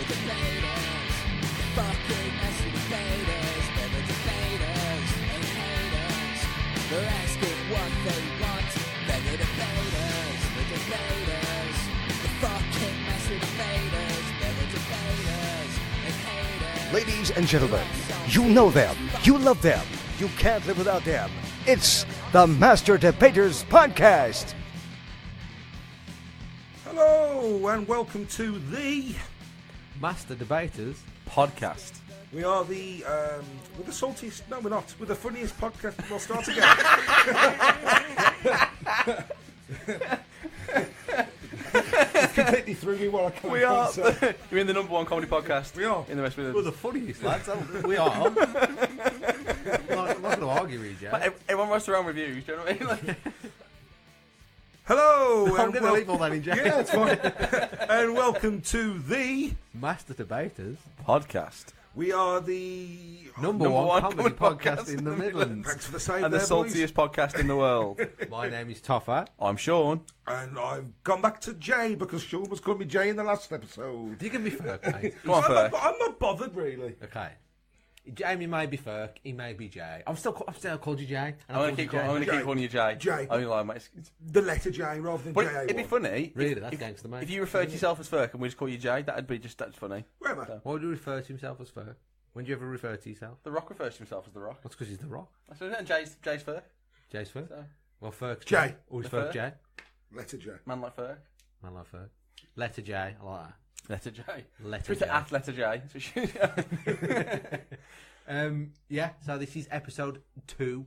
the debaters. The fucking messy debaters. They're the debaters and haters. They're asking what they want. They're the debaters. The debaters. The fucking messy debaters. They're the debaters and haters. Ladies and gentlemen, you know them, you love them, you can't live without them. It's the Master Debaters Podcast. Hello and welcome to the Master Debaters. Podcast. we are the we're the saltiest, no we're not, we're the funniest podcast. We'll start again. It's completely threw me while I can't We are. answer. You're in the number one comedy podcast. We are. in the West We're Midlands. the funniest lads. We are. I'm not going to argue with you, Jack. Everyone writes their own reviews. Do you know what I mean? Like, Hello I'm and going to leave all that in, Jack. yeah, it's fine. And welcome to the Master Debaters. podcast. we are the Number one comedy podcast in the Midlands. thanks for the save And the there, boys. saltiest podcast in the world. My name is Toffer. I'm Sean. And I've gone back to Jay because Sean was calling me Jay in the last episode. You can be Ferk, mate. Go on, Ferg. I'm not bothered really. Okay. Jamie may be Ferk, he may be Jay. I've still called you Jay. And I'm going to keep calling you Jay. Jay. I mean, like, mate. The letter J rather than But J-A-Y. it'd be funny. Really, that's gangster, mate. If you referred to yourself as Ferk and we just call you Jay, that's funny. Whatever. Why would you refer to himself as Ferk? When do you ever refer to yourself? The Rock refers to himself as The Rock. That's because he's The Rock. That's what it is, and Jay's Ferk. Jay's Ferk. So, Well, Ferk's Jay. Always The Ferk Ferk. Jay. Letter J. man like Ferk. Man like Ferk. Letter J. I like that. Letter J. Letter Twitter J. at Letter J. So Yeah, so this is episode 2.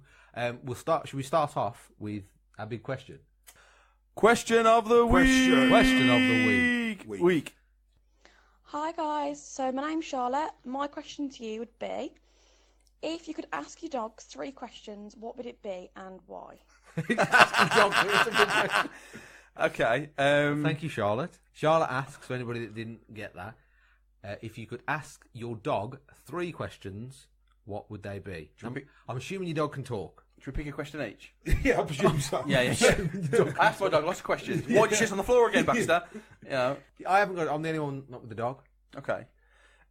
Should we start off with a big question? Question of the week. Question of the Week. Hi guys, so my name's Charlotte. My question to you would be, if you could ask your dogs 3 questions, what would it be and why? Okay. Thank you, Charlotte. Charlotte asks, for anybody that didn't get that, if you could ask your dog 3 questions, what would they be? I'm assuming your dog can talk. Should we pick a question each? Yeah, I presume so. Yeah. I asked my dog lots of questions. Why'd you shit on the floor again, Baxter? You know. I haven't got. I'm the only one not with the dog. Okay.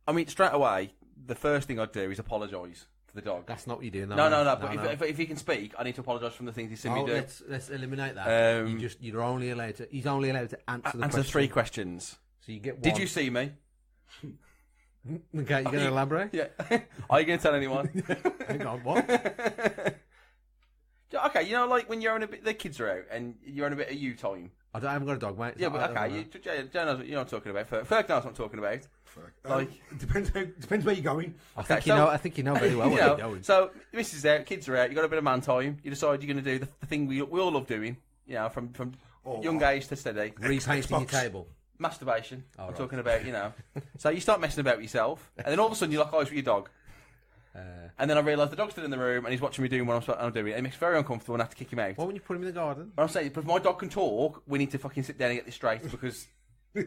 I mean, straight away, the first thing I'd do is apologise to the dog. That's not what you're doing. No. But if he can speak, I need to apologise from the things he's seen me do. Let's eliminate that. He's only allowed to answer the Answer question. 3 questions. So you get one. Did you see me? Okay, you're going to elaborate? Yeah. Are you going to tell anyone? Hang on, what? Okay, you know, like when you're on a bit, the kids are out and you're on a bit of you time. I haven't got a dog, mate. Yeah, but okay, Jay knows what you're not talking about. Ferg knows what I'm talking about. Like, it depends where you're going. I think you know very well You where know, you're going. so missus out, kids are out. You got a bit of man time. You decide you're going to do the thing we all love doing. You know, from young age to steady. Repainting your Xbox. table. Masturbation. I'm right. talking about, you know. So you start messing about with yourself, and then all of a sudden you lock eyes with your dog. And then I realise the dog's still in the room and he's watching me doing what I'm doing. It makes me very uncomfortable and I have to kick him out. Why wouldn't you put him in the garden? But I'm saying, if my dog can talk, we need to fucking sit down and get this straight because, you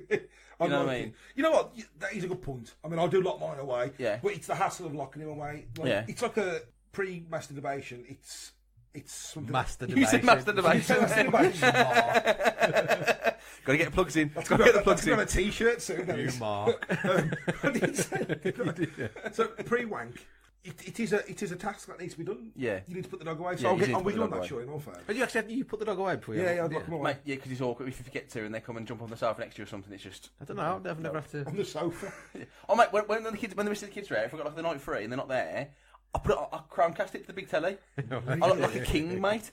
know what I mean? You know what? That is a good point. I mean, I do lock mine away. Yeah. But it's the hassle of locking him away. Like, Yeah. It's like a pre-masturbation. It's something. Master You said masturbation. Masturbation. Got to get the plugs in. That's Got to get the plugs got in. a T-shirt soon. that You is. mark. I did say. So pre-wank. It is a task that needs to be done. Yeah. You need to put the dog away. Yeah, So you need I'll to be put the doing dog that, away. sure, in all fairness. But you actually you put the dog away before you? Yeah, I'd lock him away. Mate, yeah, because it's awkward. If you forget to and they come and jump on the sofa next to you or something, it's just... I don't know. I've never have to. On the sofa. Oh, mate, when the rest of the kids are out, if I've got like the night free and they're not there, I Chromecast it to the big telly. I look like a king, mate.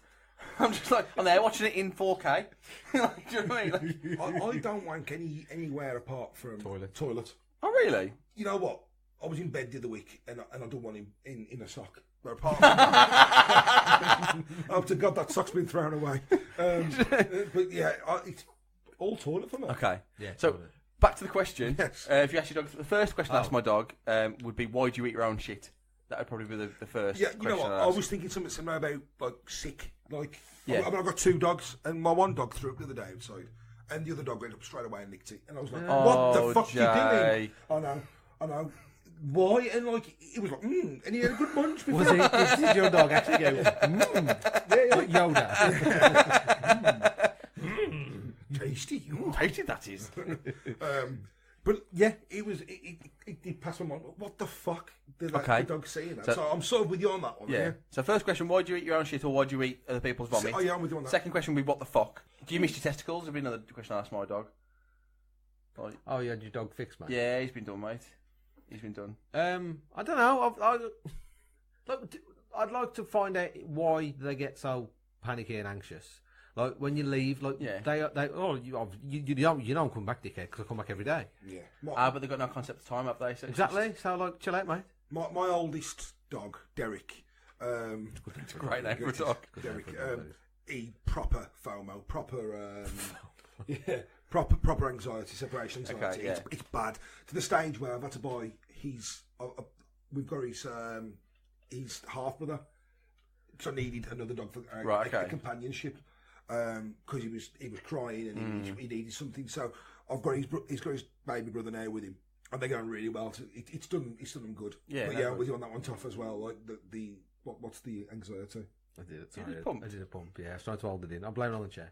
I'm just like, I'm there watching it in 4K. Like, do you know what I mean? Like, I don't wank anywhere apart from toilet. oh, really? You know what? I was in bed the other week and I don't want him in a sock. But apart from oh, to God, that sock's been thrown away. But yeah, it's all toilet for me. Okay. Yeah. So, totally. back to the question. Yes. If you ask your dog, the first question I ask my dog would be, why do you eat your own shit? That would probably be the first Yeah, question you know what? I'd I ask. was thinking something similar about like sick. Like, Yeah. I mean, I've got 2 dogs, and my one dog threw up the other day outside, and the other dog went up straight away and licked it, and I was like, "What the fuck Jay. are you doing?" I know. Why? And like, it was like, and he had a good munch before. Was it? Did your dog actually go? Like Yoda. Tasty. Tasty that is. But yeah, it did pass my mind. What the fuck did the dog say in that? So I'm sort of with you on that one. Yeah. So first question, why do you eat your own shit or why do you eat other people's vomit? Oh, yeah, I'm with you on that. Second question would be, what the fuck? Do you miss your testicles? That'd be another question I asked my dog. Like, Oh, you had your dog fixed, mate? yeah, he's been done, mate. He's been done. I don't know. I'd like to find out why they get so panicky and anxious. Like when you leave, like you don't come back, dickhead, because I come back every day. Yeah. But they've got no concept of time, have they? So Exactly. So like, chill out, mate. My oldest dog, Derek. It's a great name for a dog. Derek. He proper FOMO, proper anxiety, separation anxiety. Okay, yeah. It's bad to the stage where I've had to buy we've got his half brother, so I needed another dog for companionship because he was crying and he needed something. So I've got he's got his baby brother now with him, and they're going really well. So it's done them good. Yeah, but with you on that one, tough as well. Like what's the anxiety? I did it. Did you pump? I did a pump. Yeah, I was trying to hold it in. I blame it on the chair.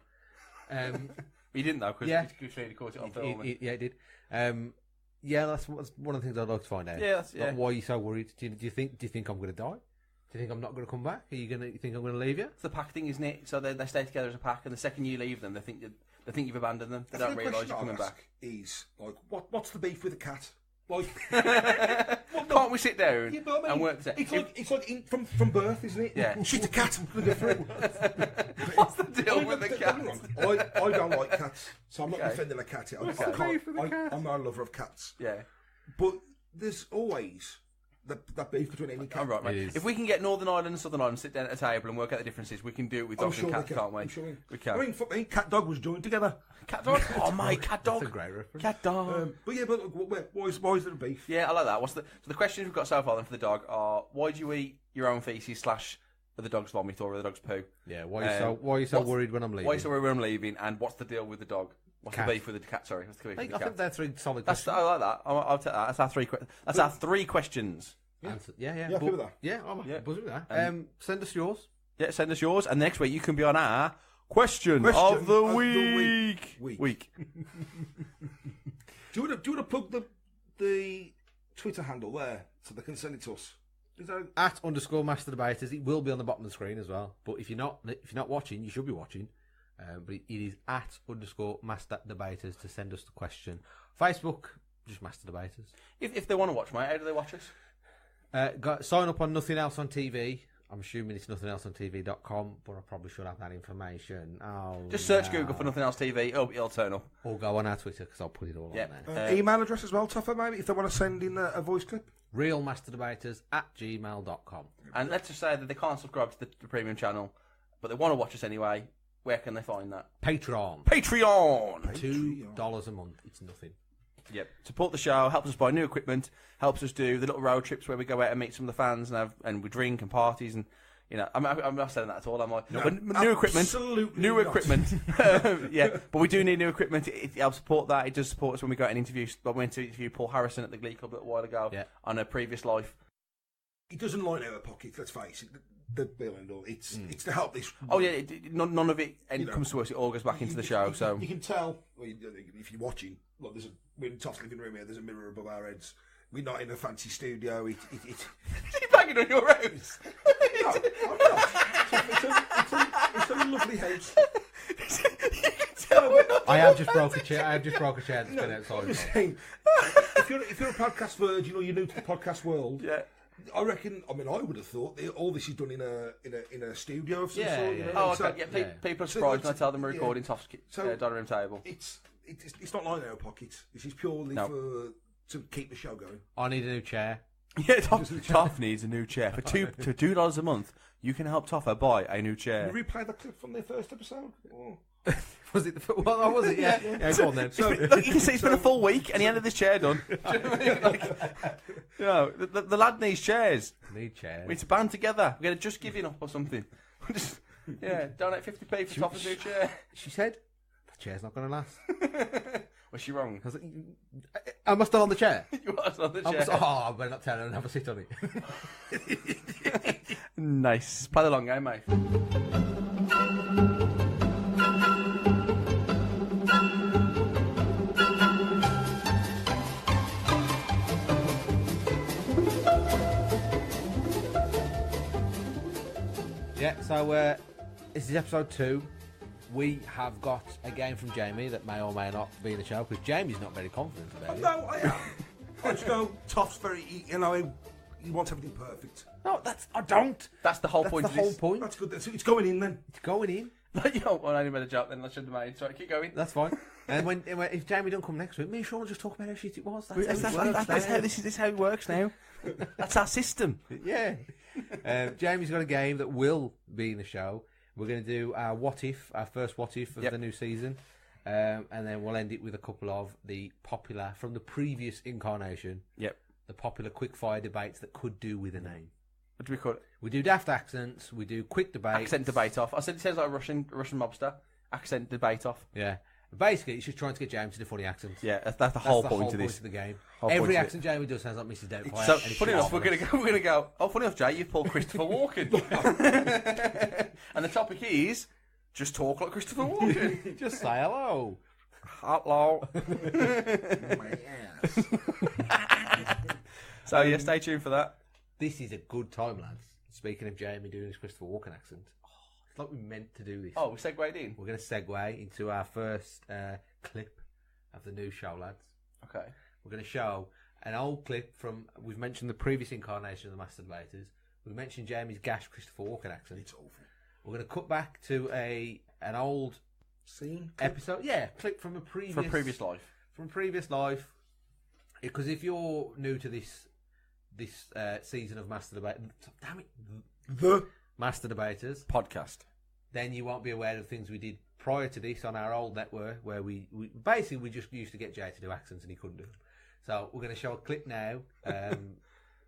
He didn't though, because he caught it on film. Yeah, it did. That's one of the things I'd like to find out. Yeah, Like, why are you so worried? Do you think I'm going to die? Do you think I'm not going to come back? You think I'm going to leave you? It's the pack thing, isn't it? So they stay together as a pack, and the second you leave them, they think you've abandoned them. They don't realise you're coming back. Is like, what's the beef with the cat? Like, can't we sit down and work this out? It's like from birth, isn't it? Yeah. Shit, a cat. What's the deal with the cat? I don't like cats, so I'm not defending a cat here. I'm not a lover of cats. Yeah. But there's always that beef between any cat. I'm right, mate. If we can get Northern Ireland and Southern Ireland, sit down at a table and work out the differences, we can do it with dogs and cats, can't we? I'm sure we can. I mean, cat dog was joined together. Cat dog? Oh, mate, cat dog. That's a great reference. Cat dog. But why is there a beef? Yeah, I like that. So the questions we've got so far then for the dog are, why do you eat your own feces / the dog's vomit or the dog's poo? Yeah, why are you so worried when I'm leaving? Why are you so worried when I'm leaving? And what's the deal with the dog? What's the beef with the cat? Sorry, what's the beef with the cat? I think they're three solid questions. I like that. I'll take that. That's our three questions. Yeah. Yeah, happy with that. Yeah, I'm buzzing with that. Send us yours. Yeah, send us yours, and next week you can be on our question of the week. Do you want to plug the Twitter handle there so they can send it to us? @_Master Debaters. It will be on the bottom of the screen as well. But if you're not watching, you should be watching. But it is @_Master Debaters to send us the question. Facebook, just Master Debaters. If they want to watch, mate, how do they watch us? Sign up on Nothing Else on TV. I'm assuming it's nothingelseontv.com, but I probably should have that information. Just search Google for Nothing Else TV. It'll turn up. Or go on our Twitter, because I'll put it all on there. Email address as well, Toffer, maybe, if they want to send in a voice clip. realmasterdebaters@gmail.com. And let's just say that they can't subscribe to the premium channel, but they want to watch us anyway. Where can they find that? Patreon. $2 a month. It's nothing. Yep. Support the show, helps us buy new equipment, helps us do the little road trips where we go out and meet some of the fans and we drink and parties and I'm not saying that at all. I'm like, new equipment. Yeah, but we do need new equipment. It helps support that. It does support us when we go out and interview. I went to interview Paul Harrison at the Glee Club a little while ago on a previous life. It doesn't line out of pockets. Let's face it. The bill and all. It's to help this. Oh yeah, none of it comes to us. It all goes back into the show. So you can tell if you're watching. Look, we're in Toff's living room here. There's a mirror above our heads. We're not in a fancy studio. It's you banging on your house? No, I'm not. It's a lovely house. I have just broke a chair. That's been outside. I'm saying, if you're a podcast virgin or you're new to the podcast world, I reckon. I mean, I would have thought all this is done in a studio of some sort. You know? Oh, okay. People are surprised when I tell them we're recording Toff's dining room table. It's not lying in our pockets. This is purely to keep the show going. I need a new chair. Yeah, Toff needs a new chair. For $2 a month, you can help Toffer buy a new chair. Can you replay the clip from the first episode? Oh. Was it? Was it? Yeah. Go on then. So, look, you can see it's been a full week, and he had this chair done. Do you know what I mean? The lad needs chairs. Need chairs. We need to band together. We're going to just giving up or something. Donate 50p for Toffer's new chair. She said, the chair's not going to last. Was she wrong? Am I still on the chair? You are still on the chair. I better not tell her and have a sit on it. Nice. Play the long game, mate. Yeah, so this is episode 2. We have got a game from Jamie that may or may not be in the show, because Jamie's not very confident about it. No, I am. I just know Toff's he wants everything perfect. No, I don't. That's the whole That's point the of whole this. point. That's good. It's going in then. It's going in. Well, I only made a joke then. I shouldn't have made. Sorry, keep going. That's fine. And if Jamie don't come next week, me and Sean will just talk about how shit it was. That's This is how it works now. That's our system. Yeah. Jamie's got a game that will be in the show. We're going to do our first what if of the new season. And then we'll end it with a couple of the popular, from the previous incarnation. Yep. The popular quickfire debates that could do with a name. What do we call it? We do daft accents. We do quick debates. Accent debate off. I said it sounds like a Russian mobster. Accent debate off. Yeah. Basically, it's just trying to get James to do funny accents. Yeah, that's the whole point of this. Of the game. Every accent Jamie does sounds like Mrs. Doubtfire. So funny enough, we're gonna go. Oh, funny enough, Jay, you've pulled Christopher Walken, and the topic is just talk like Christopher Walken. Just say hello. Hello. My ass. So yeah, stay tuned for that. This is a good time, lads. Speaking of Jamie doing his Christopher Walken accent, it's like we meant to do this. Oh, we segued in. We're going to segue into our first clip of the new show, lads. Okay. We're going to show an old clip from, we've mentioned the previous incarnation of the Master Debaters. We've mentioned Jamie's gash Christopher Walken accent. It's awful. We're going to cut back to an old Scene? episode. Yeah, clip from a previous... From previous life. From previous life. Because if you're new to this season of Master Debaters... Damn it. The Master Debaters... Podcast. Then you won't be aware of things we did prior to this on our old network, where we basically just used to get Jay to do accents and he couldn't do them. So we're going to show a clip now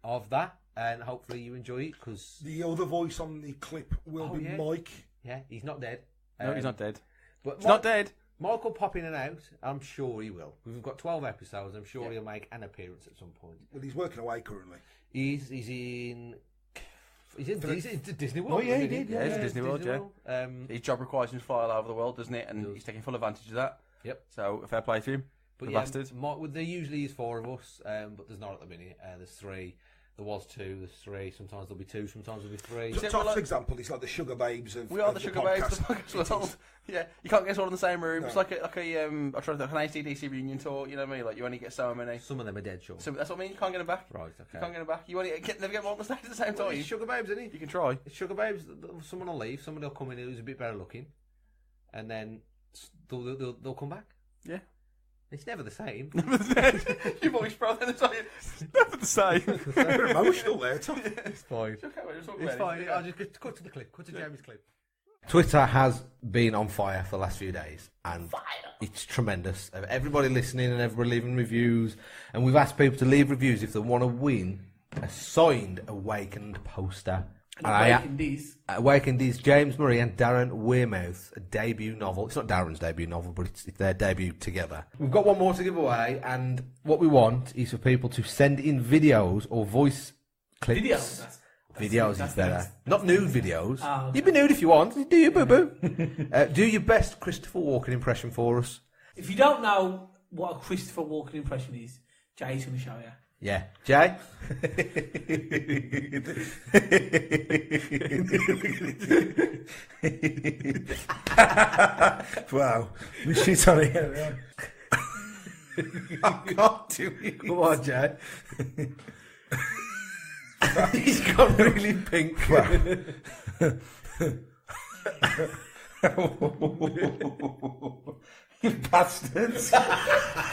of that, and hopefully you enjoy it, because the other voice on the clip will be Mike. Yeah, he's not dead. No, he's not dead. But He's not dead. Mike will pop in and out. I'm sure he will. We've got 12 episodes. I'm sure he'll make an appearance at some point. Well, he's working away currently. He's in Disney World. Oh yeah, he did. Yeah, Yeah, it's Disney World. Yeah. His job requires him to fly all over the world, doesn't it? And he's taking full advantage of that. Yep. So fair play to him. But the yeah, bastard. there usually is 4 of us, but there's not at the minute. There's 3. There was 2. There's 3. Sometimes there'll be 2. Sometimes there'll be 3. So Toff's example is like the sugar babes of We are of the sugar babes of the podcast world. Yeah, you can't get us all in the same room. No. It's like a I tried an ACDC reunion tour. You know what I mean? Like you only get so many. Some of them are dead, sure. So that's what I mean. You can't get them back. Right, okay. You can't get them back. You only never get them all on the stage at the same Well, time. it's Sugar Babes, isn't it? You can try. It's Sugar Babes. Someone will leave. Somebody will come in who's a bit better looking, and then they'll come back. Yeah. It's never the same. Your voice, bro. Then it's like never the same. a bit emotional there, Toff. It's fine. It's okay, we're just talking It's about it. fine. I'll just cut to the clip. Cut to Jamie's clip. Twitter has been on fire for the last few days, and it's tremendous. Everybody listening and everybody leaving reviews, and we've asked people to leave reviews if they want to win a signed Awakened poster. Awakened is James Murray and Darren Wearmouth's debut novel. It's not Darren's debut novel, but it's their debut together. We've got one more to give away, and what we want is for people to send in videos or voice clips. Videos is better. Not nude videos. Oh, okay. You can be nude if you want. Do you, boo-boo? Do your best Christopher Walken impression for us. If you don't know what a Christopher Walken impression is, Jay's going to show you. Yeah. Jay? Wow. We shit on it. I can't do it. Come on, Jay. He's got really pink. You bastards.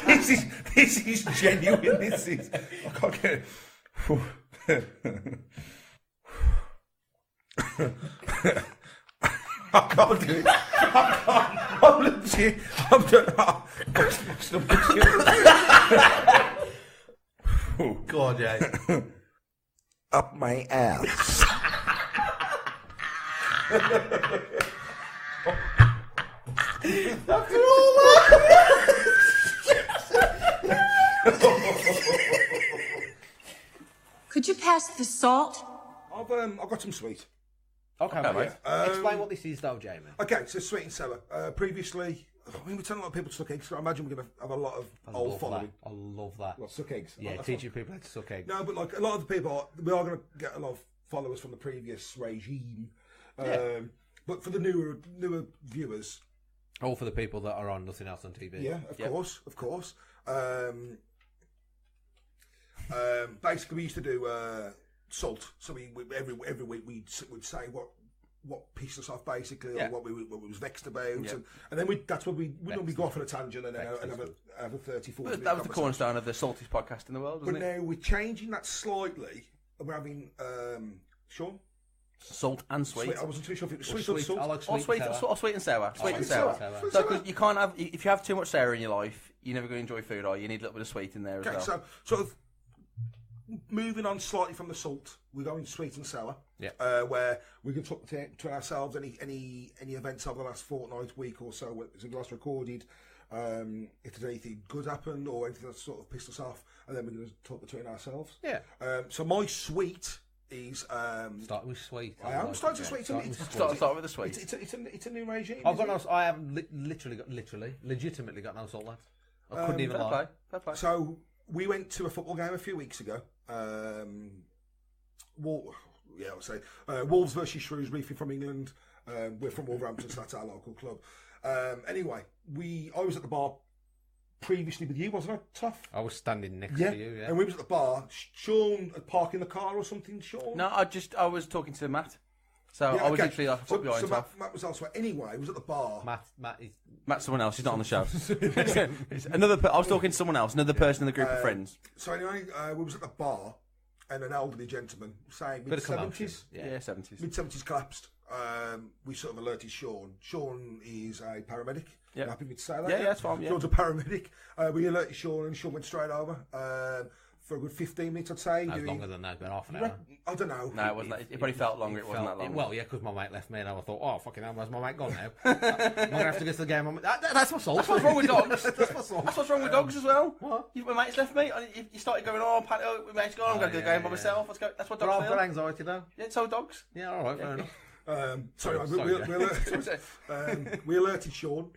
this is genuine. This is. I can't get it. I can't do it. I can't. I'm legit. I'm just. Go on, Jay. Up my ass. Could you pass the salt? I've got some sweet. Okay, mate. Explain what this is, though, Jamie. Okay, so sweet and sour. Previously, I mean, we're telling a lot of people to suck eggs. So I imagine we're going to have a lot of old following. I love that. Well, suck eggs. Yeah, That's teaching people how to suck eggs. No, but like a lot of the people, we are going to get a lot of followers from the previous regime. But for the newer viewers, All for the people that are on Nothing Else on TV. yeah, of course. Basically, we used to do salt. So we every week we'd say what pissed us off, basically, or what we was vexed about, and then that's what we normally go off on a tangent and then have a 30, 40 minute That was the cornerstone of the saltiest podcast in the world, wasn't But it? now we're changing that slightly. We're having Sean. Salt and sweet. I wasn't too sure if it was sweet or salt. I like Or sweet, sweet, and sour. or sweet and sour. Sweet and sour. sour. Sweet So, and sour. because you can't have, if you have too much sour in your life, you're never going to enjoy food, or you need a little bit of sweet in there as Okay, well. so sort of moving on slightly from the salt, we're going sweet and sour. Yeah. Where we can talk to ourselves any events over the last fortnight, week or so since we last recorded. If there's anything good happened or anything that's sort of pissed us off, and then we're going to talk between ourselves. Yeah. So my sweet is Starting with sweet. I am starting to sweet. Starting with Start with the sweet. It's a new regime. I've got no. I have legitimately got no salt, lads. I couldn't even lie. Fair play. So we went to a football game a few weeks ago. Wolves versus Shrewsbury from England. We're from Wolverhampton, so that's our local club. Anyway, I was at the bar previously with you, wasn't I, Tough? I was standing next to you, yeah. And we was at the bar. Sean had parked in the car or something, Sean? No, I was talking to Matt. So I was literally like a foot behind Tough. Matt was elsewhere. Anyway, I was at the bar. Matt's someone else. He's not on the show. It's I was talking to someone else, another person in the group of friends. So anyway, we was at the bar, and an elderly gentleman saying mid-70s. Yeah, 70s. Mid-70s collapsed. We sort of alerted Sean. Sean is a paramedic. Yeah. You happy with me to say that? Yeah, that's fine. Yeah. Sean's a paramedic. We alerted Sean, and Sean went straight over for a good 15 minutes, I'd say. No, longer than that, but half an hour. I don't know. No, it wasn't. It probably felt longer. It wasn't that long. Well, yeah, because my mate left me, and I thought, oh, fucking hell, where's my mate gone now? I'm going to have to get to the game. That's my salt. That's what's wrong with dogs. That's my salt. That's what's wrong with dogs as well. What? My mate's left me. You started going, my mate's gone. I'm going to do the game by myself. Let's go. That's what dogs I've got feel. anxiety, though. Yeah, so dogs. Yeah, all right, fair enough. We alerted Sean.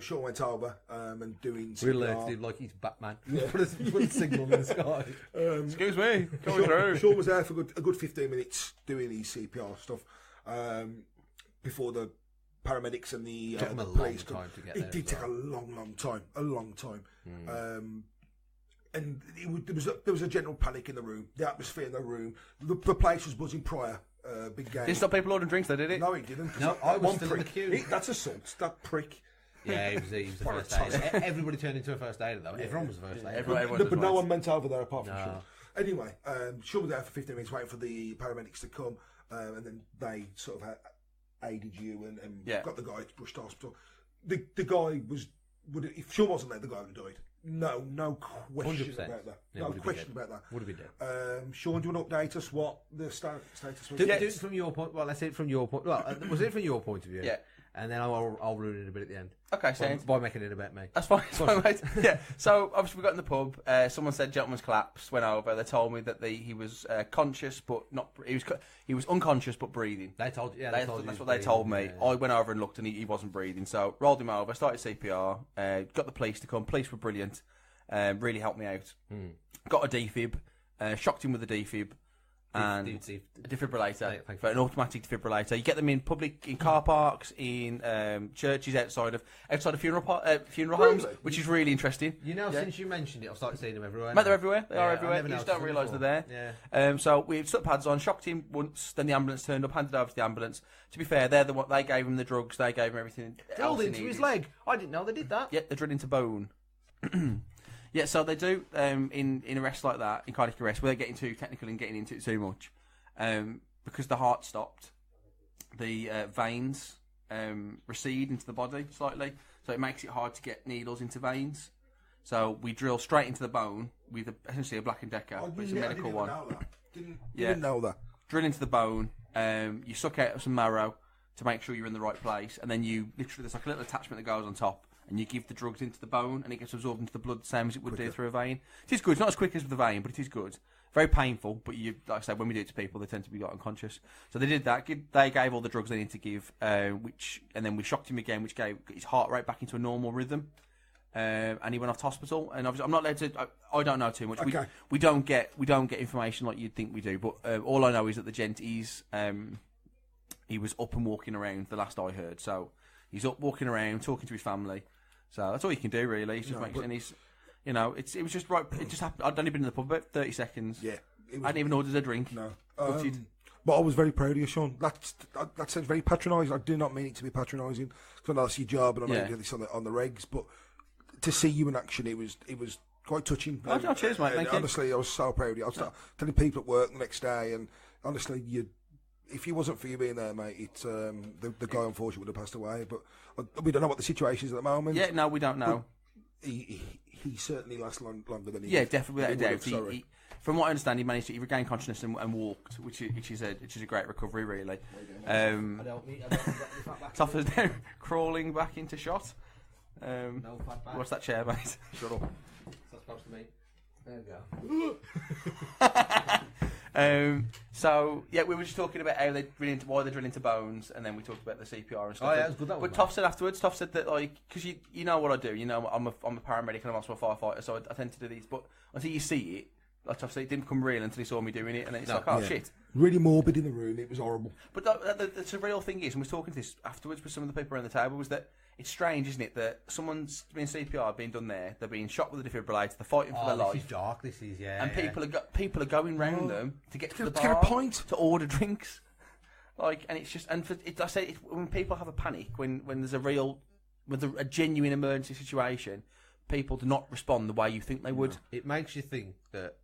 Sean went over and doing CPR. We alerted him like he's Batman. Put a signal in the sky. Excuse me, going through. Sean was there for a good 15 minutes doing his CPR stuff before the paramedics and the Took him a police. long time to get it there did as take well. a long time. And there was a general panic in the room. The atmosphere in the room. The place was buzzing prior. Big game. Didn't stop people ordering drinks, though, did it? No, it didn't. No, I was still in the queue. That's assault. That prick. Yeah, he was the first aider. Everybody turned into a first aider, though. Everyone was a first aider. But no one went over there apart from No. Sean. Anyway, Sean was there for 15 minutes waiting for the paramedics to come, and then they sort of aided you and got the guy pushed to hospital. The guy if Sean wasn't there, the guy would have died. No question 100%. about that. Yeah, No would have question been about that. Would have been dead. Sean, do you want to update us what the status was? Do it from your point. Well, let's say it from your point. Well, was it from your point of view? Yeah. And then I'll ruin it a bit at the end. Okay, so By making it about me. that's fine, mate. Yeah. So obviously we got in the pub. Someone said gentleman's collapse. Went over. They told me that he was conscious, but not. He was unconscious but breathing. They told you. Yeah, That's what they told me. Yeah. I went over and looked, and he wasn't breathing. So rolled him over. Started CPR. Got the police to come. Police were brilliant. Really helped me out. Got a defib. Shocked him with a defib. And a defibrillator, for an automatic defibrillator. You get them in car parks, in churches, outside of funeral homes, which is really interesting. You know, since you mentioned it, I've started seeing them everywhere. Mate, they're everywhere. They are I everywhere. never You just noticed don't them realise they're before. there. Yeah. So we stuck pads on, shocked him once. Then the ambulance turned up, handed over to the ambulance. To be fair, they're the one. They gave him the drugs. They gave him everything. Drilled else he into his needed. leg. I didn't know they did that. Yeah, they're drilled into bone. Yeah, so they do in arrests like that, in cardiac arrest, without getting too technical and getting into it too much. Because the heart stopped, the veins recede into the body slightly, so it makes it hard to get needles into veins. So we drill straight into the bone with essentially a Black & Decker, but it's a medical one. Didn't know that. Drill into the bone, you suck out some marrow to make sure you're in the right place, and then you literally, there's like a little attachment that goes on top, and you give the drugs into the bone, and it gets absorbed into the blood the same as it would do through a vein. It is good. It's not as quick as with the vein, but it is good. Very painful, but like I said, when we do it to people, they tend to be unconscious. So they did that. They gave all the drugs they needed to give, and then we shocked him again, which gave his heart rate back into a normal rhythm. And he went off to hospital. And obviously, I'm not allowed to. I don't know too much. Okay. We don't get information like you'd think we do. But all I know is that the gent is he was up and walking around. The last I heard, so he's up walking around, talking to his family. So that's all you can do, really. It's just and he's, you know, it was just right. It just happened. I'd only been in the pub about 30 seconds. Yeah, I hadn't even ordered a drink. No. But I was very proud of you, Sean. That sounds very patronising. I do not mean it to be patronising, because I know that's your job and I know you do this on the regs. But to see you in action, it was quite touching. Oh, cheers, mate. Thank you. Honestly, I was so proud of you. I was telling people at work the next day, and honestly, if it wasn't for you being there, mate, it's the guy unfortunately would have passed away. But we don't know what the situation is at the moment. Yeah, no, we don't know. He certainly lasts longer than he. Yeah, definitely, without a doubt. From what I understand, he managed to regain consciousness and walked, which is a great recovery, really. Toffer's now crawling back into shot. No fat back. What's that chair, mate? Shut up. That's supposed to me. There you go. So yeah, we were just talking about how why they drill into bones, and then we talked about the CPR and stuff. Oh yeah, that's good. But Toff said afterwards, Toff said that, like, because you know what I do, you know, I'm a paramedic and I'm also a firefighter, so I tend to do these. But until you see it, like Toff said, it didn't become real until he saw me doing it, and then it's like, oh shit. Really morbid in the room. It was horrible. But the real thing is, and we were talking to this afterwards with some of the people around the table, was that it's strange, isn't it, that someone's being CPR being done there, they're being shot with a defibrillator, they're fighting for their life. This is dark. This is and people are going round them to get to the bar, get a pint, to order drinks, like, and it's just I say when people have a panic, when there's a genuine emergency situation, people do not respond the way you think they would. It makes you think that,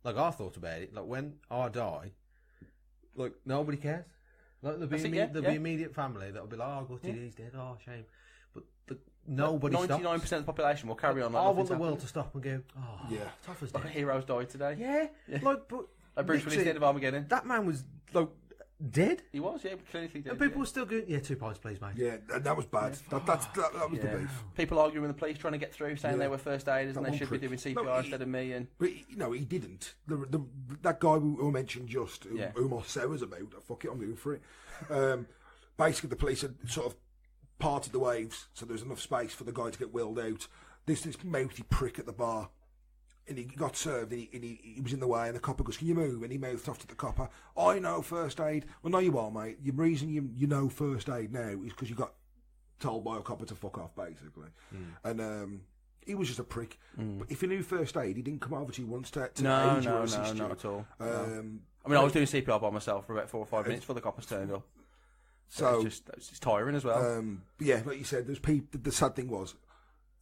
like, I thought about it, like, when I die, like, nobody cares. Like, there'll be immediate family that'll be like, oh, gutted, he's dead, oh, shame. But nobody 99% stops. of the population will carry on. Like, I want the world to stop and go, oh, Toffer's dead. Like, heroes died today. Yeah. Like, but like Bruce Willis, the end of Armageddon. That man was, like, dead. He was, clinically dead. And people were still going, 2 pints, please, mate. Yeah, that was bad. That was the beef. People arguing with the police trying to get through, saying they were first aiders and they should be doing CPR instead of me. But he didn't. That guy who mentioned who my say was about, fuck it, I'm going for it. Basically, the police had sort of parted the waves, so there was enough space for the guy to get wheeled out. This mouthy prick at the bar, and he got served, and he was in the way, and the copper goes, "Can you move?" And he mouthed off to the copper, "I know first aid." Well, no, you are, mate. The reason you know first aid now is because you got told by a copper to fuck off, basically. And he was just a prick. But if he knew first aid, he didn't come over to you once to no, aid you or assist you. Not at all. I mean, I was doing CPR by myself for about 4 or 5 minutes before the coppers turned up. So it's tiring as well. Yeah, like you said, there's people. The sad thing was,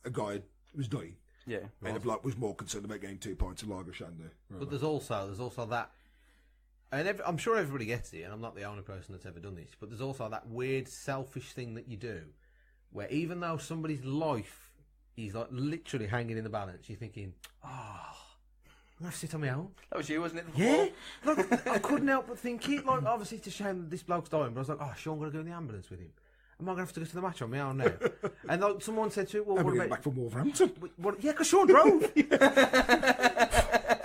a guy was dying. Yeah, and the bloke was more concerned about getting 2 pints of lager shandy. But there's also that, and I'm sure everybody gets it, and I'm not the only person that's ever done this. But there's also that weird selfish thing that you do, where even though somebody's life is like literally hanging in the balance, you're thinking, I'm going to sit on my own. That was you, wasn't it? Yeah. Look, I couldn't help but think it. Like, obviously, it's a shame that this bloke's dying, but I was like, Sean, I'm going to go in the ambulance with him. Am I going to have to go to the match on my own now? And like, someone said to me, well, what about... back from Wolverhampton. Yeah, because Sean drove. It's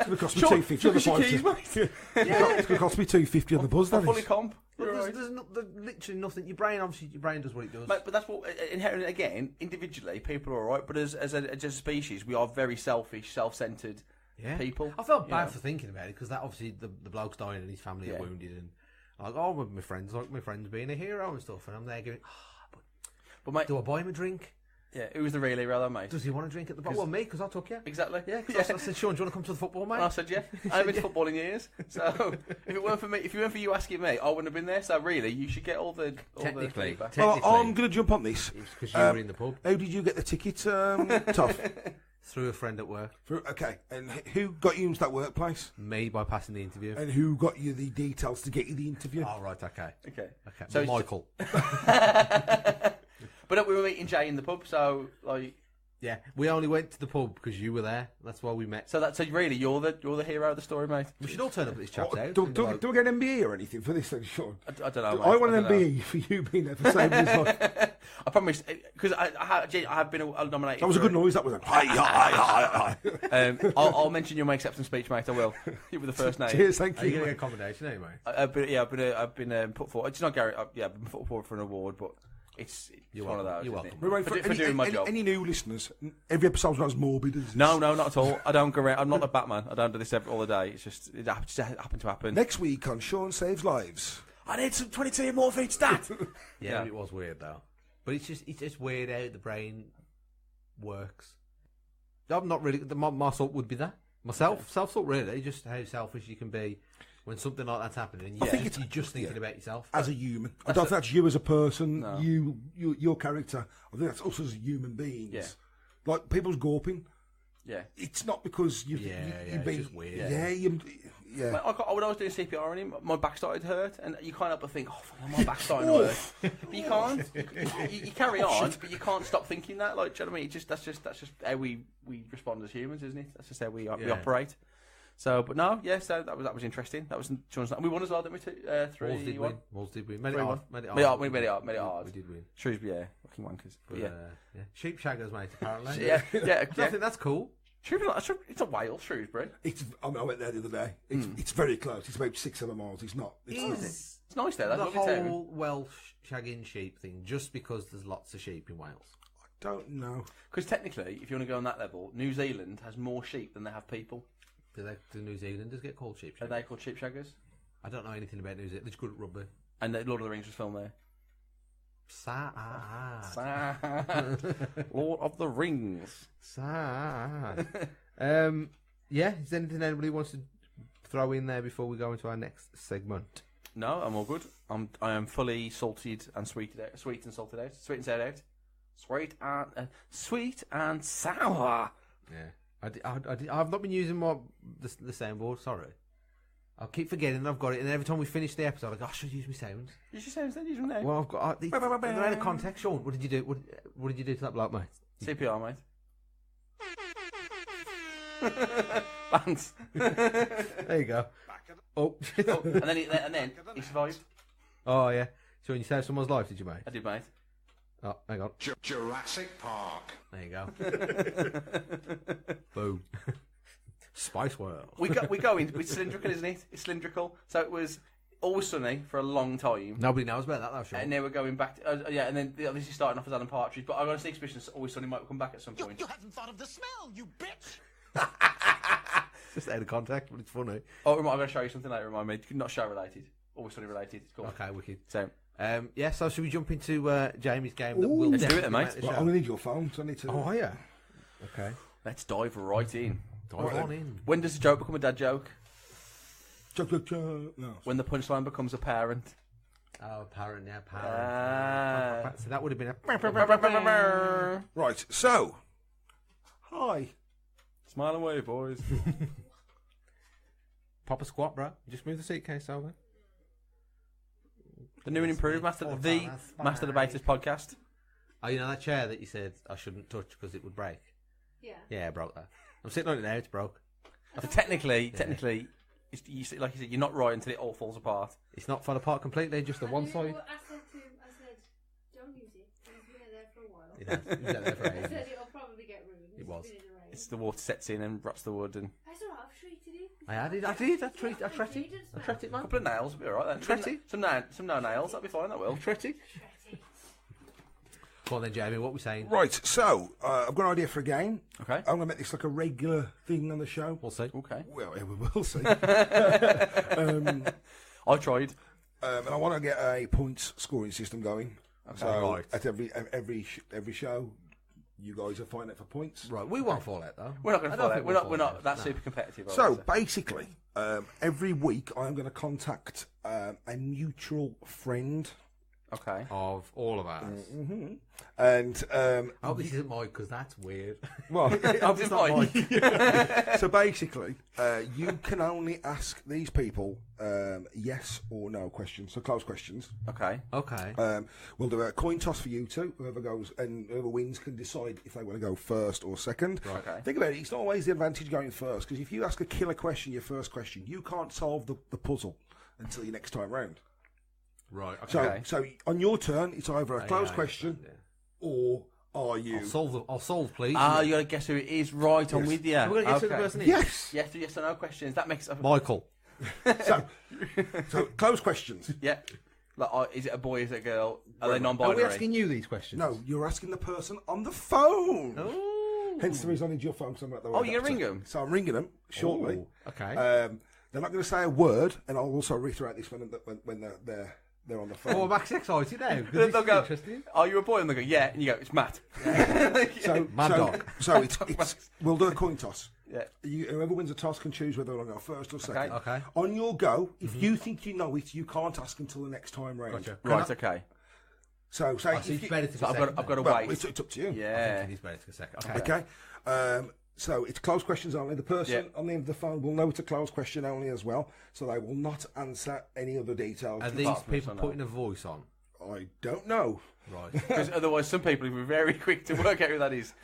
going to cost me $2.50 on the bus. It's going to cost me $2.50 on the bus, that is. Fully comp. But there's literally nothing. Your brain does what it does. But that's what, inherently, again, individually, people are alright, but as a species, we are very selfish, self-centred people. I felt bad for thinking about it, because that obviously the bloke's dying and his family are wounded, and like, with my friends, being a hero and stuff, and I'm there going, but mate, do I buy him a drink? Yeah, who was the real hero then, mate? Does he want a drink at the bar? Well, me, because I took you. Exactly. Yeah, because I said, Sean, do you want to come to the football, mate? And I said, yeah. I haven't been to football in years. So, if it weren't for you asking me, I wouldn't have been there. So, really, you should get all the Technically. Well, I'm going to jump on this. It's because you were in the pub. How did you get the ticket, Toff? Through a friend at work. Okay, and who got you into that workplace? Me, by passing the interview. And who got you the details to get you the interview? Oh, right, okay. So Michael. But we were meeting Jay in the pub, so, like... Yeah, we only went to the pub because you were there. That's why we met. So really, you're the hero of the story, mate. We should all turn up at this chap's house. Do we get an MBE or anything for this thing, Sean? I don't know. I want an MBE for you being there for saving his life. I promise, because I have been nominated. That was a good noise. That was I'll mention your acceptance speech, mate. I will. You were the first name. Cheers, thank you. Are you getting accommodation, mate? I've been put forward. It's not Gary. I've been put forward for an award, but. It's one of those. You're welcome. For doing my job. Any new listeners? Every episode's not as morbid as this. No, not at all. I don't go around. I'm not the Batman. I don't do this all the day. It just happened to happen. Next week on Sean Saves Lives. I need some 22 morphine stat. Yeah, it was weird though. But it's just weird how the brain works. I'm not really. My thought would be that. Self-thought really, just how selfish you can be when something like that's happening. And you're just thinking about yourself. As a human. I don't think that's you as a person, your character. I think that's us as human beings. Yeah. Like, people's gawping. Yeah. It's not because you've it's been... just weird. Yeah. When I was doing CPR on him, my back started to hurt, and you can't help but think, my back's starting to hurt. But you can't. You carry on, but you can't stop thinking that. Like, do you know what I mean? That's just how we respond as humans, isn't it? That's just how we operate. So, but no, so that was interesting. That was, and we won as well, didn't we? 3-1. Wolves did win. Made it hard. Made it hard. We did win. Shrewsbury, fucking wankers. But Sheep shaggers, mate. Apparently. I think that's cool. It's a Wales, Shrewsbury. I went there the other day. It's very close. It's about 6-7 miles. It's not. It's nice there. That's the lovely whole Welsh shagging sheep thing, just because there's lots of sheep in Wales. I don't know. Because technically, if you want to go on that level, New Zealand has more sheep than they have people. Do New Zealanders get called sheep shaggers? Are they called sheep shaggers? I don't know anything about New Zealand. They're just good at rugby. And Lord of the Rings was filmed there. Lord of the Rings. Is there anything anybody wants to throw in there before we go into our next segment? No, I'm all good. I am fully salted and sweet and salted out. Sweet and sour out. Sweet and sour. Yeah. I've not been using the soundboard, sorry. I'll keep forgetting I've got it, and every time we finish the episode, I go, I should use my sounds. Use your sounds then, use them now. Well, I've got... they're out of context. Sean, what did you do? What did you do to that bloke, mate? CPR, mate. Thanks. There you go. Oh. And then he survived. Oh, yeah. So when you saved someone's life, did you, mate? I did, mate. Oh, hang on. Jurassic Park. There you go. Boom. Spice World. We go in. It's cylindrical, isn't it? It's cylindrical. So it was Always Sunny for a long time. Nobody knows about that, though, Sean. And then we're going back to, and then obviously starting off as Alan Partridge. But I got a sneak suspicion Always Sunny might come back at some point. You haven't thought of the smell, you bitch. Just out of contact, but it's funny. Oh, I'm going to show you something later. Remind me. Not show related. Always Sunny related. It's cool. Okay, wicked. So. So should we jump into Jamie's game? That let's do it then, mate. Well, I'm going to need your phone, so I need to... Oh, yeah. Okay. Let's dive right in. Dive on in. When does a joke become a dad joke? Joke. No. When the punchline becomes apparent. Oh, apparent, yeah, apparent. So that would have been a... Right, so... Hi. Smile and wave, boys. Pop a squat, bro. Just move the suitcase over. The new and improved Master Debaters podcast. Oh, you know that chair that you said I shouldn't touch because it would break? Yeah. Yeah, I broke that. I'm sitting on it now, it's broke. Technically, like you said, you're not right until it all falls apart. It's not fall apart completely, just the one side. I said, don't use it. It's been there for a while. It has. It was out there for I ages. said it'll probably get ruined. It was. It's the water sets in and rots the wood and... That's alright, I've treated it. I did. I treated it, man. A couple of nails will be alright then. Some no nails, that'll be fine, that will. Treaty. Come on then, Jamie, what are we saying? Right, so, I've got an idea for a game. Okay. I'm going to make this like a regular thing on the show. We'll see. Okay. Well, yeah, we will see. I tried. And I want to get a points scoring system going. Okay. So, Right. at every show, you guys are fighting it for points. Right, we won't fall out, though. We're not going to fall out. We're not that No. super competitive. So, basically, every week I'm going to contact a mutual friend. Okay. Of all of us. Mm-hmm. And Oh, this isn't Mike, because that's weird. well, It's not Mike. so basically, you can only ask these people yes or no questions, so close questions. Okay. Okay. We'll do a coin toss for you two. Whoever goes and whoever wins can decide if they want to go first or second. Right. Okay. Think about it. It's not always the advantage going first, because if you ask a killer question, your first question, you can't solve the puzzle until your next time round. Right, okay. So on your turn, it's either a closed question or are you... I'll solve, please. You got to guess who it is. Right, I'm with you. We're going to guess who the person is? Yes. Yes or no questions. That makes... Michael. So closed questions. Yeah. Like, is it a boy, is it a girl? Are they Are non-binary? we asking you these questions? No, you're asking the person on the phone. Oh. Hence the reason I need your phone, because I'm at the Oh, you're going to ring them? So I'm ringing them shortly. Oh, okay. They're not going to say a word, and I'll also reiterate this when they're on the phone. Oh, Max excited now. They'll go, interesting. "Are you a boy?" And they go, "Yeah." And you go, "It's Matt." Mad dog. So it's we'll do a coin toss. Yeah. Whoever wins a toss can choose whether they'll go first or second. Okay. On your go, if you think you know it, you can't ask until the next time round. Gotcha. Right. Okay. So say So if it's better to So go second. I've got to well, wait. it's up to you. Yeah. It's better to go second. Okay. Okay. So it's closed questions only. The person on the end of the phone will know it's a closed question only as well, so they will not answer any other details. Are these people putting a voice on? I don't know. Right. Because otherwise, some people will be very quick to work out who that is.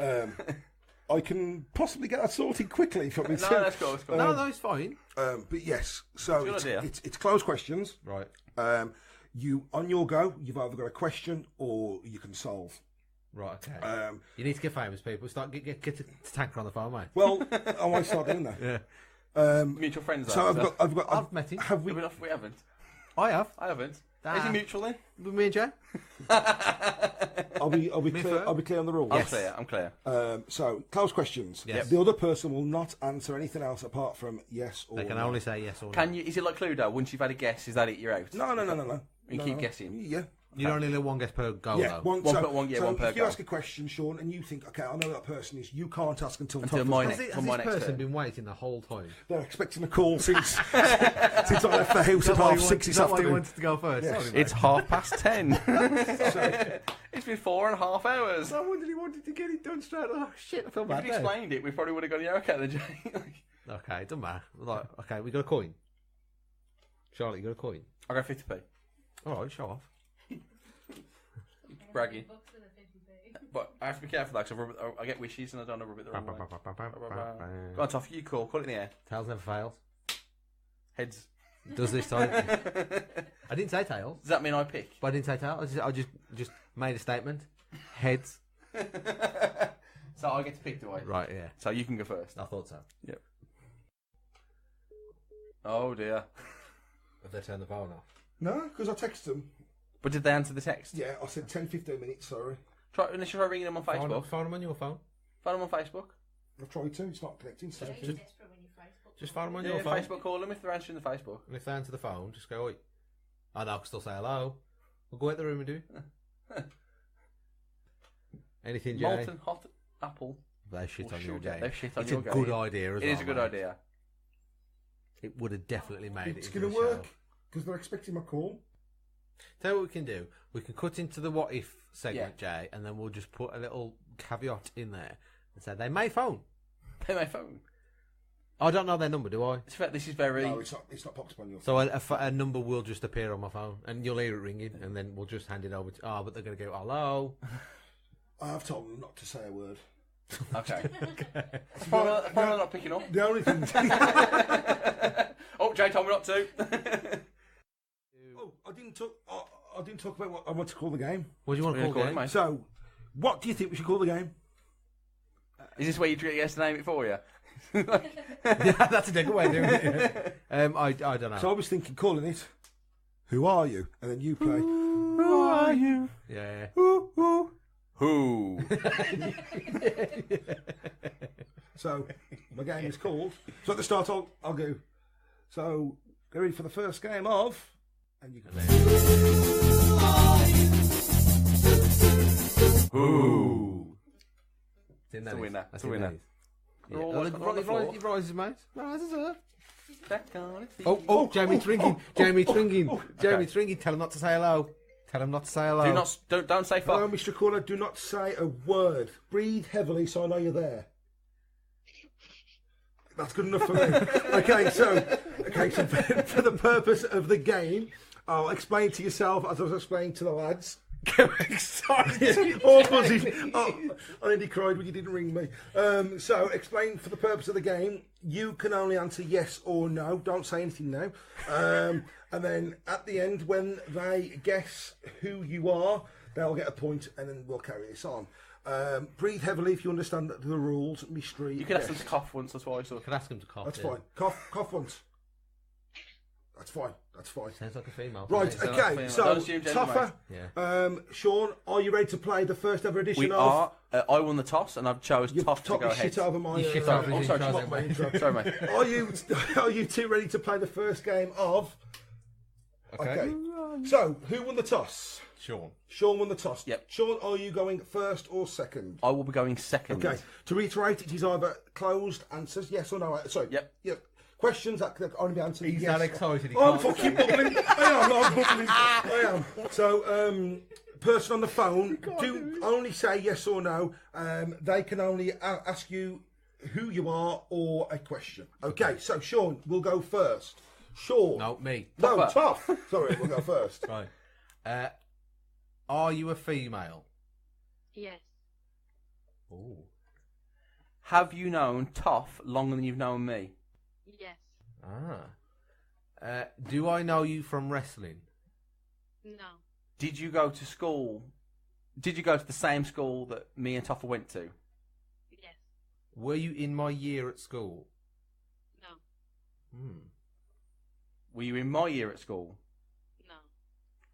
I can possibly get that sorted quickly if you want me No, to. that's cool. That's cool. No, it's fine. But yes, so Good idea. it's closed questions. Right. You on your go, you've either got a question or you can solve. Right, okay. You need to get famous, people. Start get to Tanker on the phone, mate. Well, I might start doing that. Yeah. Mutual friends. So I've met him. Have we? we haven't. I have. I haven't. Ah. Is he mutual then? With me and Jay. I'll be clear. I'll be clear on the rules. I'm clear. So closed questions. Yes. The other person will not answer anything else apart from yes or They can no. only say yes or no. Can you? Is it like Cluedo? Once you've had a guess, is that it? You're out. No. You keep guessing. Yeah. You only let one guess per go, Yeah, though. one One so per if you go. ask a question, Sean, and you think, okay, I know who that person is, you can't ask until mine Has, next- it, for has my this next person turn. been waiting the whole time? They're expecting a call since since I left the house at 6:30 this Is that why you afternoon. wanted to go first? Yes. Sorry, mate. It's 10:30. It's been 4.5 hours. I wondered he wanted to get it done straight. Oh, shit, I feel If bad you'd now. explained it, we probably would have gone, yeah, okay then, Jay. Okay, it doesn't matter. Like, okay, we got a coin. Charlotte, you got a coin? I'll go 50p. Alright, show off. Bragging. But I have to be careful though, because I get wishes and I don't know rub it the wrong way. Go on, Toff, you call it in the air. Tails never fails. Heads. Does this time? I didn't say tails, Does that mean I pick? but I didn't say tails. I just made a statement. Heads. So I get to pick, do I? Right, yeah. So you can go first. I thought so. Yep. Oh dear. If they turn the phone off. No, because I texted them. But did they answer the text? Yeah, I said 10-15 minutes, sorry. Unless you try ringing them on Facebook. Phone them on your phone. Phone them on Facebook. I've tried to, it's not connecting. So. Just phone them on Yeah, your phone. Facebook call them if they're answering the Facebook. And if they answer the phone, just go, oi. I know I can still say hello. We'll go out the room and do it. Anything, Jay? Molten hot apple. They shit Or on your sugar. game. They shit on It's your a game. good idea as well. It is a good mate. idea. It would have definitely made It's it. going to work, because they're expecting my call. Tell you what we can do. We can cut into the what if segment, Jay, and then we'll just put a little caveat in there and say they may phone. Pay my phone. I don't know their number, do I? This is very. No, it's not popped up on your So a number will just appear on my phone, and you'll hear it ringing, and then we'll just hand it over to. Oh, but they're going to go hello. I have told them not to say a word. Okay. Probably not picking up. The only thing... Oh, Jay told me not to. Oh, I didn't talk about what I want to call the game. What do you want to call it, it, mate? So, what do you think we should call the game? Is this where you get us to name it for you? Yeah, that's a different way of doing it. I don't know. So I was thinking calling it Who Are You? And then you play Who are you? Yeah. Who? So, my game is called... So at the start I'll go... So, get ready for the first game of... And you can... Who? It's a winner. That's It's a winner. Yeah. They're all on the floor. He rises, mate. Rises up. Back on its feet. Oh, Jamie's ringing. Jamie's ringing. Jamie's ringing. Tell him not to say hello. Tell him not to say hello. Don't say fuck. Hello, Mr. Caller, do not say a word. Breathe heavily so I know you're there. That's good enough for me. Okay, so for the purpose of the game, I'll explain to yourself as I was explaining to the lads. Sorry. All fuzzy. Oh, I nearly cried when you didn't ring me. So, explain for the purpose of the game. You can only answer yes or no. Don't say anything now. And then at the end, when they guess who you are, they'll get a point, and then we'll carry this on. Breathe heavily if you understand the rules. Mystery. You could ask them to cough once or twice. Or... You could ask him to cough. That's yeah. fine. Cough once. That's fine. Sounds like a female. Right, Sounds like okay. female. So, Don't assume gender, Toffer, mate. Sean, are you ready to play the first ever edition We of are. I won the toss, and I've chose Toff to go ahead. Shit over my. You shit over his intros, mate. Sorry, mate. Are you two ready to play the first game of? Okay. So, who won the toss? Sean. Sean won the toss. Yep. Sean, are you going first or second? I will be going second. Okay. To reiterate, it is either closed answers, yes or no. Sorry. Yep. Questions that can only be answered. He's yes. that excited. He I'm can't fucking bubbling. I'm bubbling. I am. So, person on the phone, do only say yes or no. They can only ask you who you are or a question. Okay. So, Sean, we'll go first. Sean. No, me. No, Tough. Sorry, we'll go first. Right. Are you a female? Yes. Oh. Have you known Toff longer than you've known me? Yes. Do I know you from wrestling? No. Did you go to school? Did you go to the same school that me and Toffa went to? Yes. Were you in my year at school? No. Were you in my year at school? No.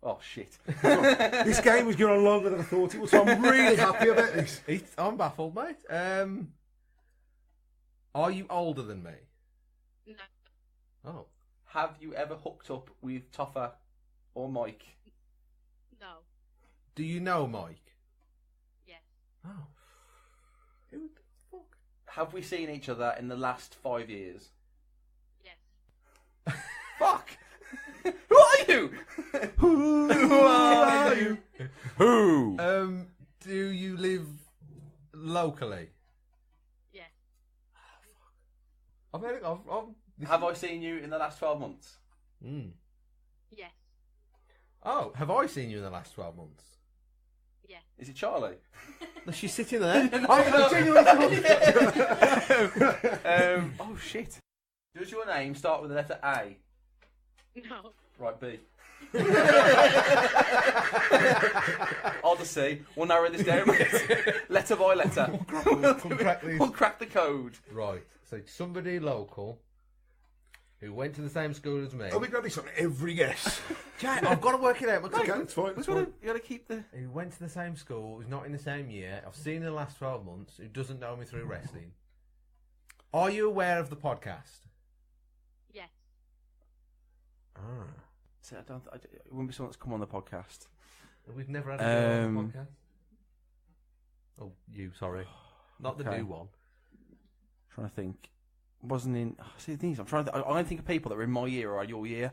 Oh, shit. This game was going on longer than I thought it was, so I'm really happy about this. I'm baffled, mate. Are you older than me? No. Oh. Have you ever hooked up with Toffa or Mike? No. Do you know Mike? Yes. Oh. Who the fuck? Have we seen each other in the last 5 years? Yes. Fuck! Who are you? Who are you? Who? Do you live locally? Yes. Have I seen you in the last 12 months? Yes. Oh, have I seen you in the last 12 months? Yes. Is it Charlie? No, she's sitting there. Oh shit. Does your name start with the letter A? No. Right, B. Odyssey. We'll narrow this down letter by letter. We'll crack the code. Right. So somebody local who went to the same school as me. Are we going to be something every guess? Jack, I've got to work it out. Okay, it's fine. You got to keep the. Who went to the same school, who's not in the same year, I've seen in the last 12 months, who doesn't know me through wrestling. Are you aware of the podcast? Yes. So it wouldn't be someone that's come on the podcast. We've never had a girl on the podcast. Oh, you, sorry. Not the new one. Trying to think. Wasn't in. See, the thing is, I'm trying to think of people that were in my year or your year.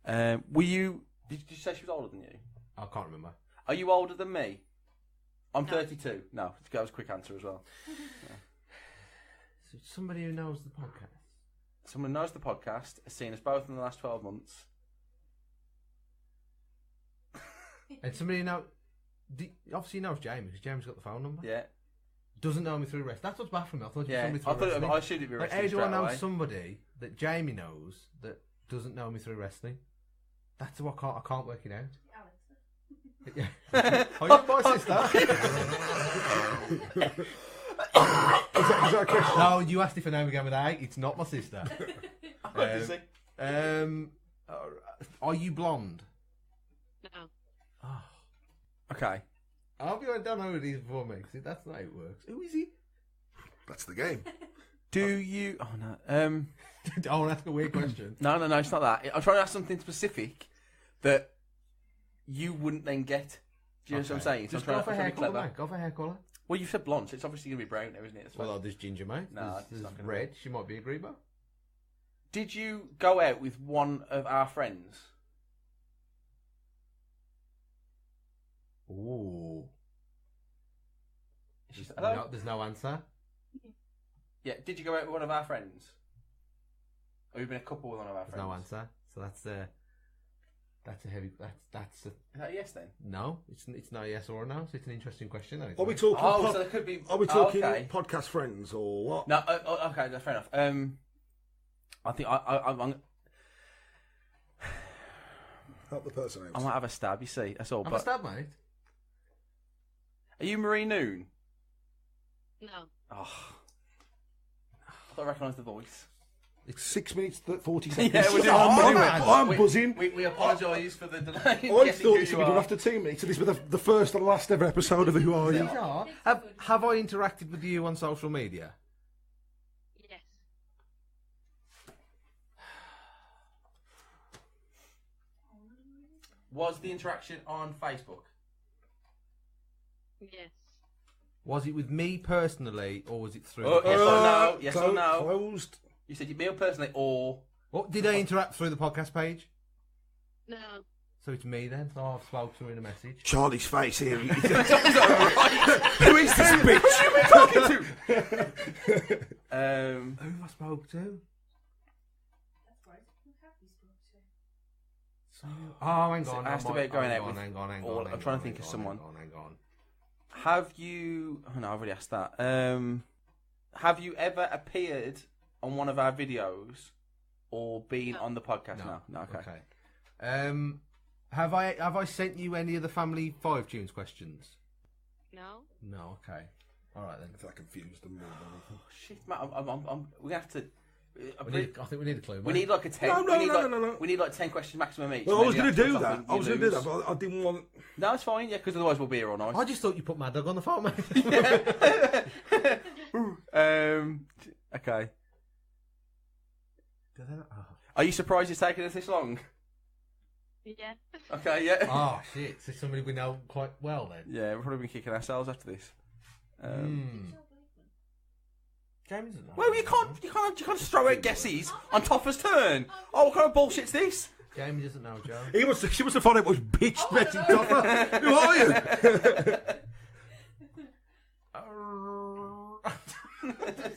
Were you? Did you say she was older than you? I can't remember. Are you older than me? I'm 32. No, that was a quick answer as well. Yeah. So somebody who knows the podcast. Someone knows the podcast, has seen us both in the last 12 months. And somebody who obviously knows Jamie, because Jamie's got the phone number. Yeah. Doesn't know me through wrestling. That's what's bad for me. I thought you Yeah, somebody through wrestling. I assumed it'd be Like, wrestling how do I straight know away. somebody that Jamie knows that doesn't know me through wrestling? That's what I can't work it out. Yeah. Oh, you're my sister. Is that a question? No, you asked if her name began with A. It's not my sister. Are you blonde? No. Oh. Okay. I'll be honest, I don't know who it is before me, because that's not how it works. Who is he? That's the game. Do you? Oh no. I want to ask a weird question. No, it's not that. I'm trying to ask something specific that you wouldn't then get. Do you know what I'm saying? Just I'm go for hair clever. colour, mate. Go for hair colour. Well, you said blonde, so it's obviously going to be brown now, isn't it? Well, there's ginger, mate. No, it's there's not gonna red. She might be a grebo. Did you go out with one of our friends? Ooh. Hello? There's no answer. Yeah, did you go out with one of our friends? Or you've been a couple with one of our There's friends? no answer. So that's a heavy. That's a, Is that a yes then? no. It's not a yes or a no. So it's an interesting question. Though, Are we isn't it? talking? So there could be. Are we talking okay. podcast friends or what? No, okay, that's fair enough. I think I'm Help the person out. I might have a stab. You see, that's all. Have But a stab, mate. are you Marie Noon? No. Oh, I thought I recognised the voice. It's 6 minutes, 40 seconds. Yeah, we're doing I'm buzzing. We apologise for the delay. I thought this would be done after 2 minutes, so this was the first and last ever episode of Who Are You? Have I interacted with you on social media? Yes. Was the interaction on Facebook? Yes. Was it with me personally, or was it through? Yes or no? Yes or no? Closed. You said me personally, or What did I interact through the podcast page? No. So it's me then. So I've spoke to her in a message. Charlie's face here. Who is this bitch? Who are you talking to? Who have I spoke to? Oh, hang on. It has to be going out with. Hang on. I'm trying to think of someone. Hang on. Have you? Oh no, I've already asked that. Have you ever appeared on one of our videos or been on the podcast? No. Okay. Have I sent you any of the Family 5 Tunes questions? No. No. Okay. All right then. I feel confused them more than anything. Shit, man. We're gonna have to. I think we need a clue. We need like a 10. No. We need like 10 questions maximum each. Well, I was going to do that. But I didn't want. No, it's fine. Yeah, because otherwise we'll be here all night. I just thought you put Mad Dog on the phone, mate. Okay. Are you surprised it's taken us this long? Yeah. Okay, yeah. Oh shit! So somebody we know quite well then. Yeah, we've probably been kicking ourselves after this. James doesn't know. Well, you can't just throw out guesses on Toffer's turn. Oh, what kind of bullshit's this? Jamie doesn't know, Joe. She must have found out which bitch messing Toffer. Who are you?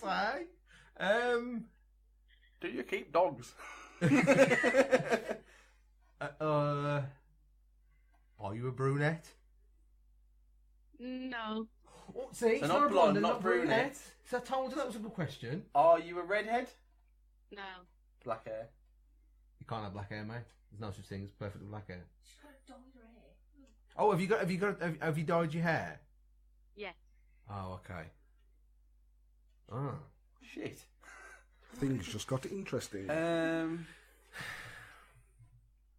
Say, do you keep dogs? Are you a brunette? No. Oh, see, So not blonde, not brunette. So I told you that was a good question. Are you a redhead? No. Black hair. You can't have black hair, mate. There's no such thing as perfect black hair. She's got dyed her hair. Oh, have you dyed your hair? Yes. Oh, okay. Oh. Shit. Things just got interesting.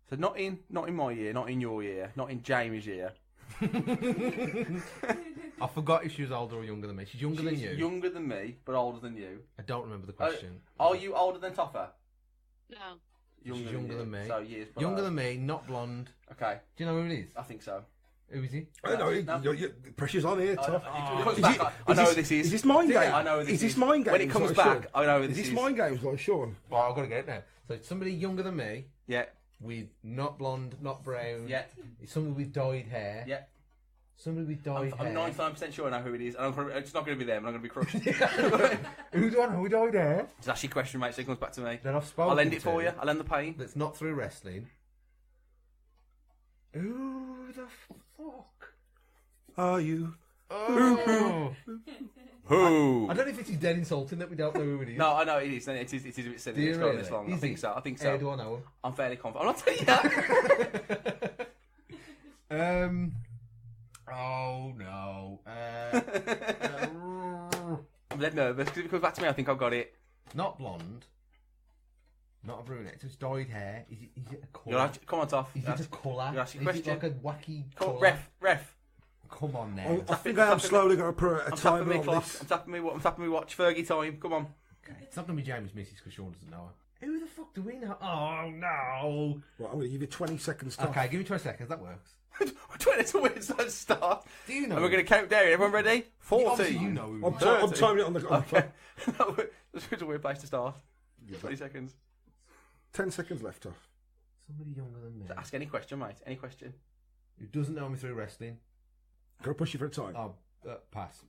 So not in my year, not in your year, not in Jamie's year. I forgot if she was older or younger than me. She's younger than you. Younger than me, but older than you. I don't remember the question. Are you older than Toffer? No. She's younger than me. So years below. Younger than me, not blonde. Okay. Do you know who it is? I think so. Who is he? I know. Pressure's on here, Toff. I know who this is. Is this mind game? I know who this is. Is this mind game? When it comes back, I know who this is. Is this mind games like Sean? Well, I've got to get it now. So it's somebody younger than me. Yeah. With not blonde, not brown. Yeah. It's somebody with dyed hair. Yeah. Somebody with dyed hair. I'm 99% sure I know who it is. And it's not going to be them, and I'm going to be crushed. Who do I know with dyed hair? It's actually a question, mate, so it comes back to me. Then I've spoken I'll end it for you. I'll end the pain. That's not through wrestling. Who the fuck are you? Oh. Who? I don't know if it's dead insulting that we don't know who it is. No, I know it is. It is a bit silly. It's going this long. I think so. How do I know him? I'm fairly confident. I'm not telling you that. Oh no. I'm dead nervous because if it comes back to me, I think I've got it. Not blonde. Not a brunette. So it's dyed hair. Is it a colour? Come on, Toff. Is it a colour? You're asking a question. question. Is it like a wacky Come colour? on, ref. Come on now. I think I am slowly going to put a timer on this. I'm tapping me watch. Fergie time. Come on. Okay. It's not going to be James Missis because Sean doesn't know her. Who the fuck do we know? Oh no. Well, I'm going to give you 20 seconds. Toff. Okay, give me 20 seconds. That works. 20 to win, so start. Do you know? And we're going to count down. Everyone ready? 40. Obviously you know. I'm timing it on the. Okay. That's a weird place to start. 20 seconds. 10 seconds left, Toff. Somebody younger than me. So ask any question, mate. Any question. Who doesn't know me through wrestling? Can I push you for a time? Oh, pass.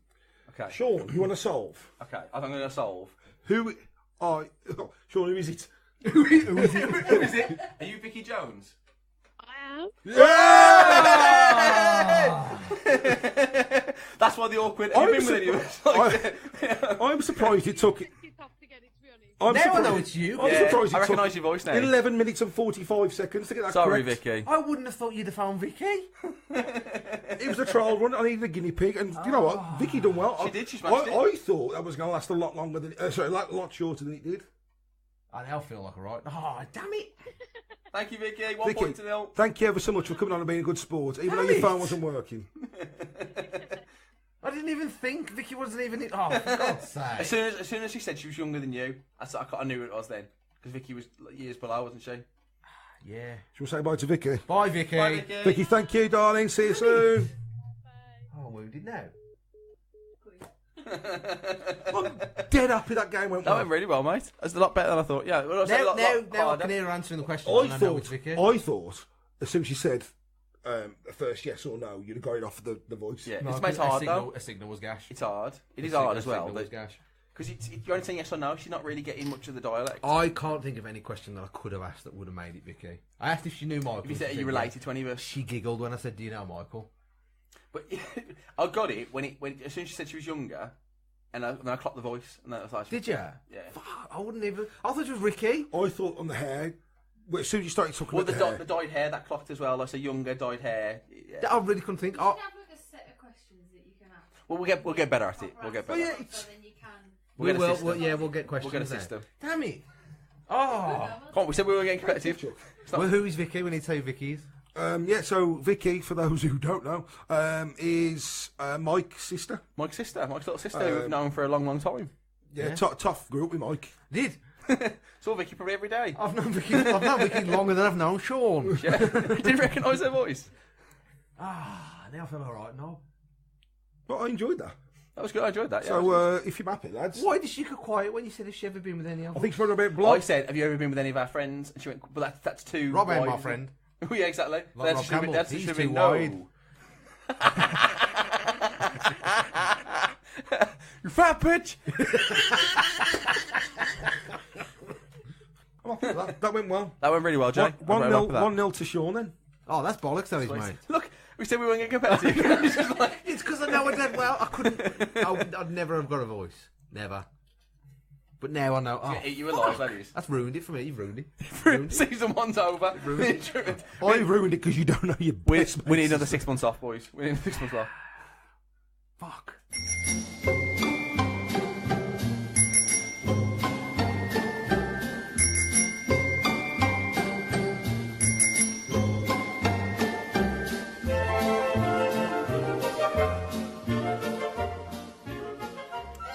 Okay. Sean, you want to solve? Okay, I think I'm going to solve. Who? Sean, who is it? Who is it? Are you Vicky Jones? I am. Yeah! That's why the awkward. Have you been with anyone? I'm surprised it took. Now I know it's you. I'm surprised I it recognise took your voice now. 11 minutes and 45 seconds to get that Sorry, correct. Vicky. I wouldn't have thought you'd have found Vicky. It was a trial run. I needed a guinea pig, and you know what? Vicky done well. She did. She smashed it. I thought that was going to last a lot longer than. A lot shorter than it did. I now feel like a right. Oh, damn it! Thank you, Vicky. 1 Vicky, point to nil. thank you ever so much for coming on and being a good sport, even though Damn your it. phone wasn't working. I didn't even think Vicky wasn't even in. Oh, for God's As sake! soon as she said she was younger than you, I knew who it was then. Because Vicky was like, years below, wasn't she? Yeah. Shall we say bye to Vicky? Bye, Vicky. Bye, Vicky. Vicky, thank you, darling. See you soon. Oh, I'm wounded now. I'm dead happy that game went That well. went really well, mate. That's a lot better than I thought. Yeah. Well, Now I can hear her answering the question. I thought, as soon as she said the first yes or no, you'd have got it off the voice. Yeah, No, it's made hard signal, though. A signal was gash. It's hard. It is A hard signal- as well. signal was gash. Because you're only saying yes or no. She's not really getting much of the dialect. I can't think of any question that I could have asked that would have made it Vicky. I asked if she knew Michael. If you said She are you said related yes. to any of us, She giggled when I said, "Do you know Michael?" but I got it when as soon as she said she was younger, and then I clocked the voice, and then I thought, Did you? Yeah. Fuck, I wouldn't even. I thought it was Ricky. I thought on the hair, well, as soon as you started talking Well, about the, the hair, the dyed hair that clocked as well. Like, so younger dyed hair. Yeah. I really couldn't think. You should Oh, have like a set of questions that you can ask. Well, we'll get better at it. We'll get better. yeah, So then you can. we We'll get a will. system. We'll get questions. We'll get a there. system. Damn it! Oh, Come on, we said we were getting competitive. It's not- well, who is Vicky? We need to say who Vicky is. yeah, so Vicky, for those who don't know, is Mike's sister. Mike's sister, Mike's little sister, who we've known for a long, long time. Yeah, Yeah. tough group with Mike. Did Saw Vicky probably every day. I've known Vicky? I've known Vicky longer than I've known Sean. Yeah. Didn't recognise her voice. Ah, now I feel all right. No. But I enjoyed that. That was good. I enjoyed that. Yeah. So if you're happy, lads, Why did she go quiet when you said has she ever been with any other? I think it's probably about I blood. said, "Have you ever been with any of our friends?" And she went, "Well, that's too Rob ain't wide, my isn't it?" friend. Oh, yeah, exactly. Like That's Rob should have been- Campbell. that's He's should have too been no. You fat bitch. I'm happy with that. That went well. That went really well, Jay. I'm very happy with that. 1-0 to Sean then. Oh, that's bollocks, that is, Sweet. mate. Look, we said we weren't getting competitive. It's just like, It's because I know I did well. I couldn't. I'd never have got a voice. Never. But now I know. Oh, eat you alive, that is. that's ruined it for me. You've ruined it. Season 1's over. I ruined it because you don't know your we best. need mates. another 6 months off, boys. We need another 6 months off. Fuck.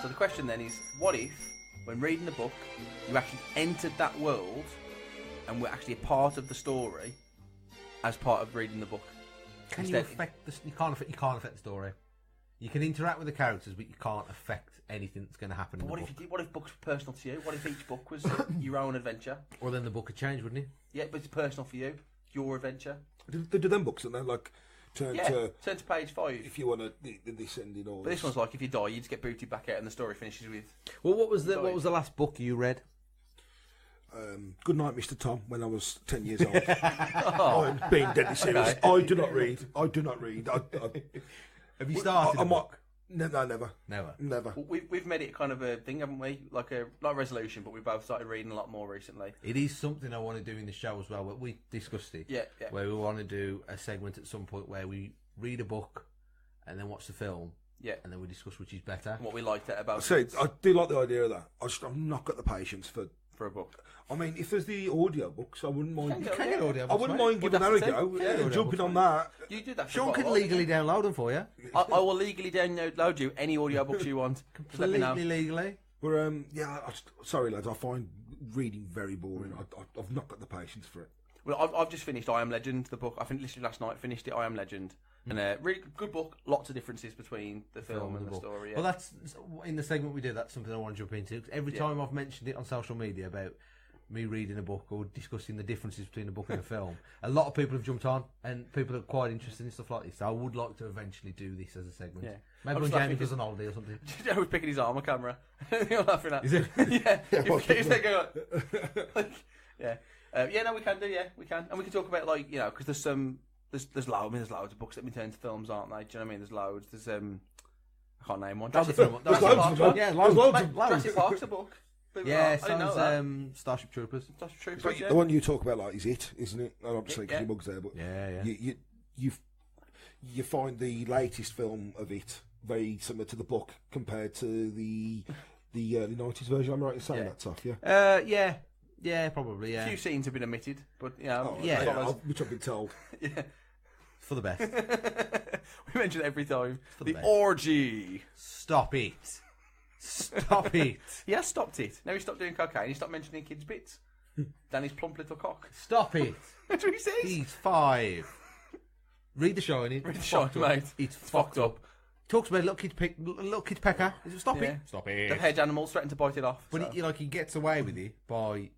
So the question then is, what if, when reading the book, you actually entered that world and were actually a part of the story as part of reading the book? Can you Instead- affect the? You can't affect the story. You can interact with the characters, but you can't affect anything that's going to happen in But the what book. if you did? What if books were personal to you? What if each book was your own adventure? Or then the book would change, wouldn't it? Yeah, but it's personal for you. Your adventure. They do them books and then like turn Yeah. to Turn to page 5. if you want to this ending or But this one's like if you die, you just get booted back out, and the story finishes with. Well, what was the last book you read? Good Night, Mr. Tom, when I was 10 years old. I'm being deadly serious. Okay. I do not read. Have you started? I a might- book? No, never. Never. Well, we've made it kind of a thing, haven't we? Like a not a resolution, but we've both started reading a lot more recently. It is something I want to do in the show as well. But we discussed it. Yeah, yeah. Where we want to do a segment at some point where we read a book and then watch the film. Yeah. And then we discuss which is better. And what we liked it about. See, I do like the idea of that. I've not got the patience for a book. I mean, if there's the audio books, I wouldn't mind. You can get audio I books, wouldn't mate. mind giving that a go. Yeah, and jumping on that. You do that. For Sean quite a can while, legally didn't download them for you. you? I will legally download you any audiobooks you want. Just let me know. Completely legally. But yeah, sorry lads, I find reading very boring. I've not got the patience for it. Well, I've just finished I Am Legend, the book. I finished it last night. Finished it. I Am Legend, and really good book. Lots of differences between the film and the book. story. Yeah. Well, that's in the segment we do. That's something I want to jump into. 'Cause every time I've mentioned it on social media about me reading a book or discussing the differences between a book and a film, a lot of people have jumped on, and people are quite interested in stuff like this. So I would like to eventually do this as a segment. Yeah. Maybe I'm when just Jamie laughing goes on holiday or something. Joe was picking his arm on camera. You're laughing at. Is it? Yeah. well, He's there going like, yeah. Yeah, no, we can do. Yeah, we can, and we can talk about like because there's loads of books that have been turned to films, aren't they? Do you know what I mean? There's loads. There's I can't name one. Jurassic There's Park. loads of them. Yeah, There's loads of Jurassic Park's a book. Yeah, I didn't know that. Starship Troopers. Starship Troopers. But Yeah. the one you talk about, like, is it, isn't it? I'm not saying because Yeah. your mug's there, but Yeah. you find the latest film of it very similar to the book compared to the early 90s version. I'm right in saying Yeah. that stuff, yeah. Yeah, probably. A Yeah, few scenes have been omitted, but yeah, which I've been told. yeah. for the best. We mention it every time. For the The best. orgy. Stop it. Stop it. He has stopped it. Now he stopped doing cocaine. He stopped mentioning kids' bits. Danny's plump little cock. Stop it. That's what he says. He's 5. Read The Shining. Read The It's Shining, fucked up. mate. It's fucked fucked up. Talks about little kid pecker. Stop Yeah. it. Stop The it. hedge animals threaten to bite it off. But so. he gets away with it by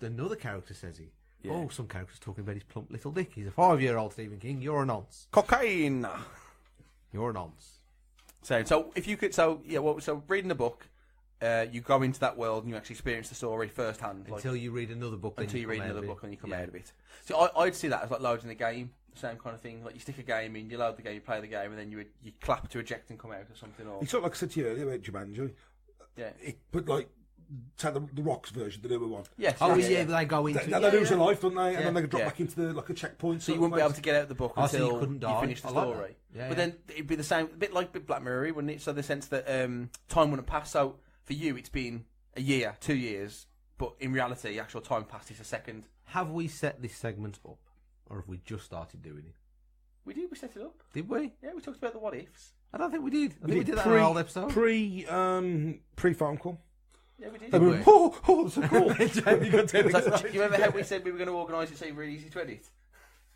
another character says he. Yeah. Oh, some character's talking about his plump little dick. He's a 5-year-old Stephen King. You're a nonce. Cocaine. You're a nonce. So if you could, so reading the book, you go into that world and you actually experience the story firsthand. Until you read another book. Then Until you read come out another of it. book and you come Yeah. out of it. So I'd see that as like loading the game, same kind of thing. Like you stick a game in, you load the game, you play the game, and then you clap to eject and come out or something. Or It's not like I said to you earlier about Jumanji. yeah, But like, take the Rocks version, the newer one. yes, Oh yes, yeah, they go into. They lose their life, don't they? And then they drop Yeah. back into the a checkpoint. So you sort of wouldn't be able place. to get out the book Oh, so you until couldn't die? finish the I like story. that. Yeah, but yeah. then it'd be the same, a bit like Black Mirror, wouldn't it? So the sense that time wouldn't pass. So for you, it's been a year, 2 years, but in reality, actual time passed is a second. Have we set this segment up, or have we just started doing it? We did. We set it up. Did we? Yeah, we talked about the what ifs. I don't think we did. I think we did that pre, in our old episode. Pre phone call. Yeah, we did. And we we? went, oh, that's a call. You got So, do you remember how we said we were going to organise it so you're easy to edit?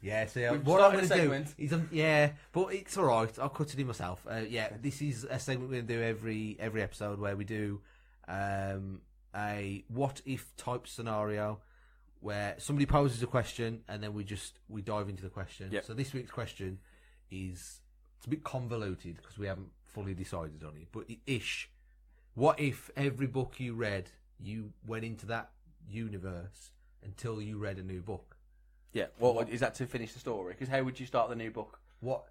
Yeah, see, We've what I'm started going a to do segment. is, yeah, but it's all right. I'll cut it in myself. Yeah, this is a segment we're going to do every episode where we do a what if type scenario where somebody poses a question and then we dive into the question. Yep. So this week's question is it's a bit convoluted because we haven't fully decided on it, but ish. What if every book you read, you went into that universe until you read a new book? Yeah. What is that to finish the story? Because how would you start the new book? But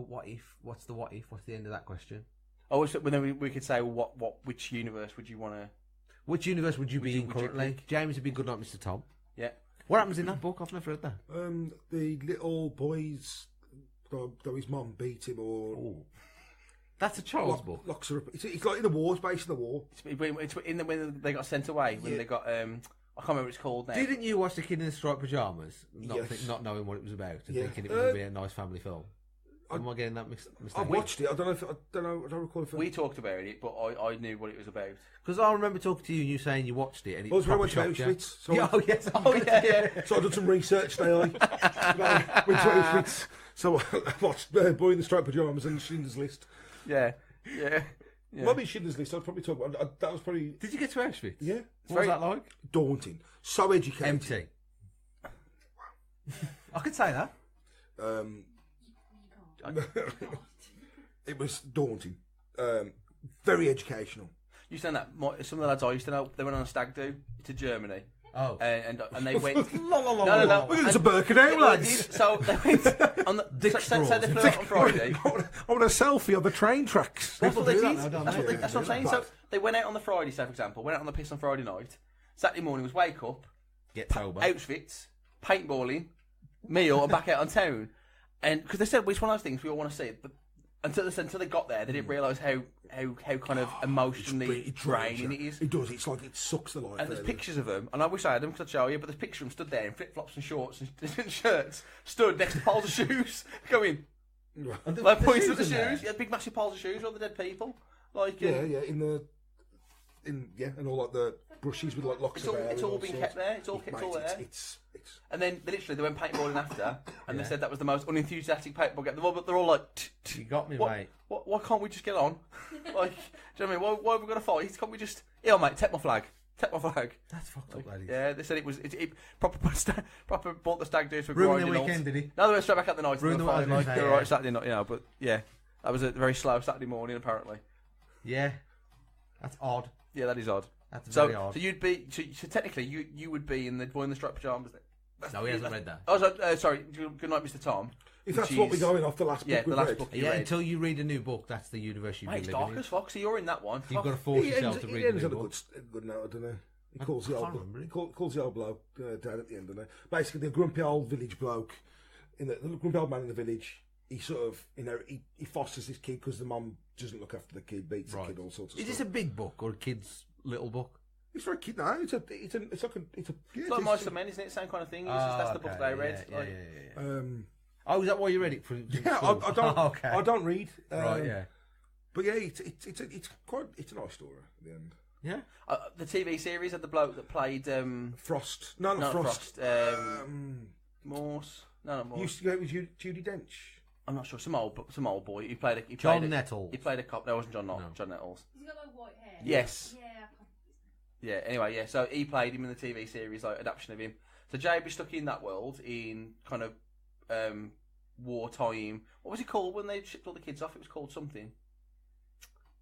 what if? What's the what if? What's the end of that question? Oh, so then we could say, well, which universe would you want to? Which universe would you be in would you currently? pick? James would be Goodnight, Mr. Tom. Yeah. What happens in that book? I've never read that. The little boys, though his mum beat him or That's a child's book. locks her up. It's like in the war. It's based in the war. It's in the, when they got sent away. When they got I can't remember what it's called now. Didn't you watch The Kid in the Striped Pajamas? Yes. Not knowing what it was about and Yeah. thinking it was going to be a nice family film. Am I getting that mistake? I watched it. I don't recall if We talked about it, but I knew what it was about. Because I remember talking to you and you saying you watched it and it Well, it's when I proper went to shocked you. Auschwitz. So Yeah, oh yes, Oh yeah. So I did some research there. Went to Auschwitz. So I watched Boy in the Striped Pajamas and Schindler's List. Yeah. Maybe Schindler's List. I'd probably talk about that. Was probably Did you get to Auschwitz? yeah. What was that like? Daunting. So educated. Empty. I could say that. It was daunting. Very educational. You said that some of the lads I used to know, they went on a stag do to Germany. Oh. And they went. No. We're going to Birkenau, lads. So they went on the. So they flew out on Friday. I want a selfie on the train tracks. That's what they do that did. now, don't That's they? what that's what I'm saying. So they went out on the Friday, say for example, went out on the piss on Friday night. Saturday morning was wake up, Get sober. Auschwitz, paintballing, meal, and back out on town. And because they said well, it's one of those things we all want to see, but until they got there, they didn't realise how kind of emotionally draining it is. It does. It's like it sucks the life. And there's out of pictures of them, and I wish I had them because I'd show you, but there's pictures of them stood there in flip flops and shorts and shirts, stood next to piles of shoes, going it. like pointing at the shoes in there? shoes, yeah, big massive piles of shoes, all the dead people, like Yeah, and all like the brushes with like locks It's of all, hair. it's and all been sorts. kept there. It's all kept Mate, all there. It's And then they went paintballing after, and they said that was the most unenthusiastic paintball game. They're all like, You got me, what, mate. why can't we just get on? Like, do you know what I mean? Why have we got to fight? Can't we just? Yeah, mate, take my flag. Take my flag. That's fucked up, ladies. Yeah, they said it proper bought the stag do to a Ruined grinding the halt. weekend, did he? No, they went straight back at the night. Ruined on the Friday weekend, night. yeah. They were right Saturday night, but yeah, that was a very slow Saturday morning apparently. Yeah. That's odd. Yeah, that is odd. That's So very odd. you'd be so technically you would be in the Boy in the Striped Pajamas. No, he hasn't read that. Oh, sorry. Good night, Mr. Tom. If that's which what we're is- going off the last book Yeah, we've the last read. book you Yeah, read. until you read a new book, that's the universe you've Mate, it's been dark living as fuck. So you're in that one. You've got to Fuck. force He yourself ends, to he read a ends new on a book. good note, I don't know. He calls the can't old remember it. calls the old bloke dad at the end, doesn't he? Basically, the grumpy old village bloke, the grumpy old man in the village. He sort of, he fosters this kid because the mum doesn't look after the kid, beats the kid, all sorts of Is stuff. this a big book or a kid's little book? It's for a kid now. It's like a. Yeah, It's like Mice and Men, isn't it? Same kind of thing. It's just, that's the book they read. Oh, is that why you read it? Yeah, I don't. Okay. I don't read. Right. Yeah. But yeah, it's a nice story at the end. Yeah. The TV series had the bloke that played Frost. No, not Frost. Morse. No, not Morse. Used to go with Judi Dench. I'm not sure. Some old boy. He played a. John Nettles. He played a cop. No, it wasn't John. No. John Nettles. He's got like white hair. Yes. Yeah. Yeah. Anyway, yeah. So he played him in the TV series, like adaptation of him. So JB stuck in that world in kind of wartime. What was it called when they shipped all the kids off? It was called something.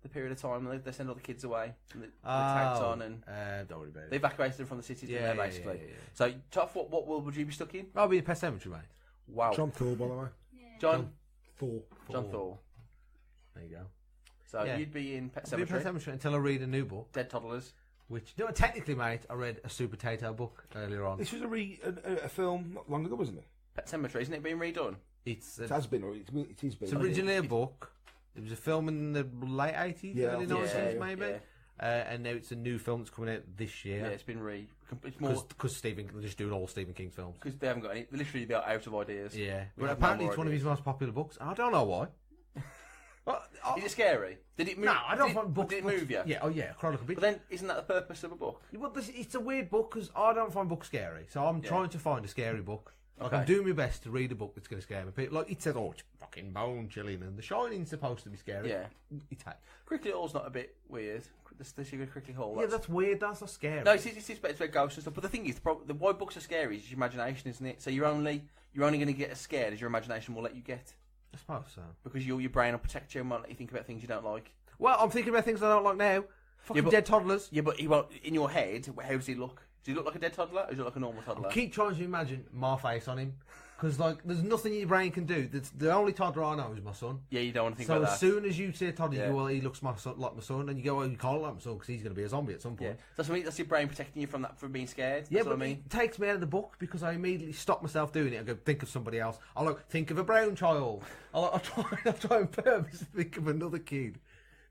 The period of time when they send all the kids away, and the tags on, and don't worry about it. They evacuated them from the cities, basically. Yeah. So, Tough, what world would you be stuck in? I'll be in Pet Sematary, mate. Wow. John Thor, by the way. Yeah. John Thor. John Thor. There you go. So you'd be in Pet Sematary. I'll be in Pet Sematary until I read a new book. Dead Toddlers. Which, no, technically, mate, I read a Super Tato book earlier on. This was a film not long ago, wasn't it? Pet Sematary, isn't it being redone? It has been, or it is been. It's originally a book. It was a film in the late 80s, early 90s, maybe. Yeah. And now it's a new film that's coming out this year. Yeah, it's been It's more because they're just doing all Stephen King's films. Because they haven't got any. Literally, they're out of ideas. Yeah, but apparently it's one of his most popular books. I don't know why. Is it scary? Did it move? No, I don't find books. Did it move you? Yeah, Chronicle of Bitch. But then, isn't that the purpose of a book? Well, it's a weird book because I don't find books scary, so I'm trying to find a scary book. Like, I'm doing my best to read a book that's going to scare me. Like, it says, oh, it's fucking bone chilling, and The Shining's supposed to be scary. Yeah. It's Crickley Hall's not a bit weird. The secret Crickley Hall. Yeah, that's weird. That's not scary. No, it's about ghosts and stuff. But the thing is, the why books are scary is your imagination, isn't it? So you're only going to get as scared as your imagination will let you get. I suppose so. Because your brain will protect you and won't let you think about things you don't like. Well, I'm thinking about things I don't like now. Fucking dead toddlers. Yeah, but in your head, how does he look? Does he look like a dead toddler, or does he look like a normal toddler? I keep trying to imagine my face on him. Because, like, there's nothing your brain can do. The only toddler I know is my son. Yeah, you don't want to think about that. So as soon as you see a toddler, you go, well, he looks like my son. And you go, well, you can't look like my son because he's going to be a zombie at some point. Yeah. That's your brain protecting you from being scared. Yeah, That's but what I mean. It takes me out of the book because I immediately stop myself doing it. I go, think of somebody else. I like, think of a brown child. I try and purposely think of another kid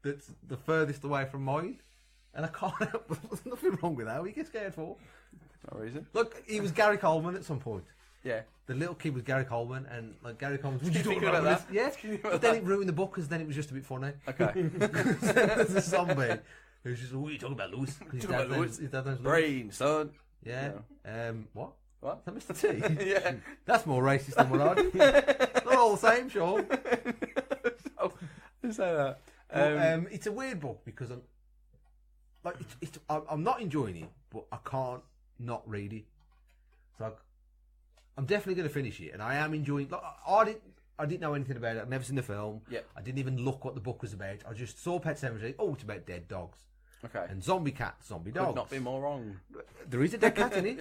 that's the furthest away from mine. And I can't help. There's nothing wrong with that. What do you get scared for? No reason. Look, he was Gary Coleman at some point. Yeah. The little kid was Gary Coleman, and like Gary Coleman. Would you think talk about that? Yeah. But then it ruined the book because then it was just a bit funny. Okay. There's a zombie who's just, what are you talking about, Lewis? His dad name's Brain, son. Yeah. Yeah. What? What? Is that Mr. T? Yeah. That's more racist than what I do. They're all the same, Sean. Oh, say that. It's a weird book because I'm not enjoying it, but I can't not read it. So I'm definitely going to finish it, and I am enjoying. Like, I didn't know anything about it. I've never seen the film. Yep. I didn't even look what the book was about. I just saw Pet Sematary. Oh, it's about dead dogs. Okay. And zombie cats, zombie dogs. Could not be more wrong. There is a dead cat in it.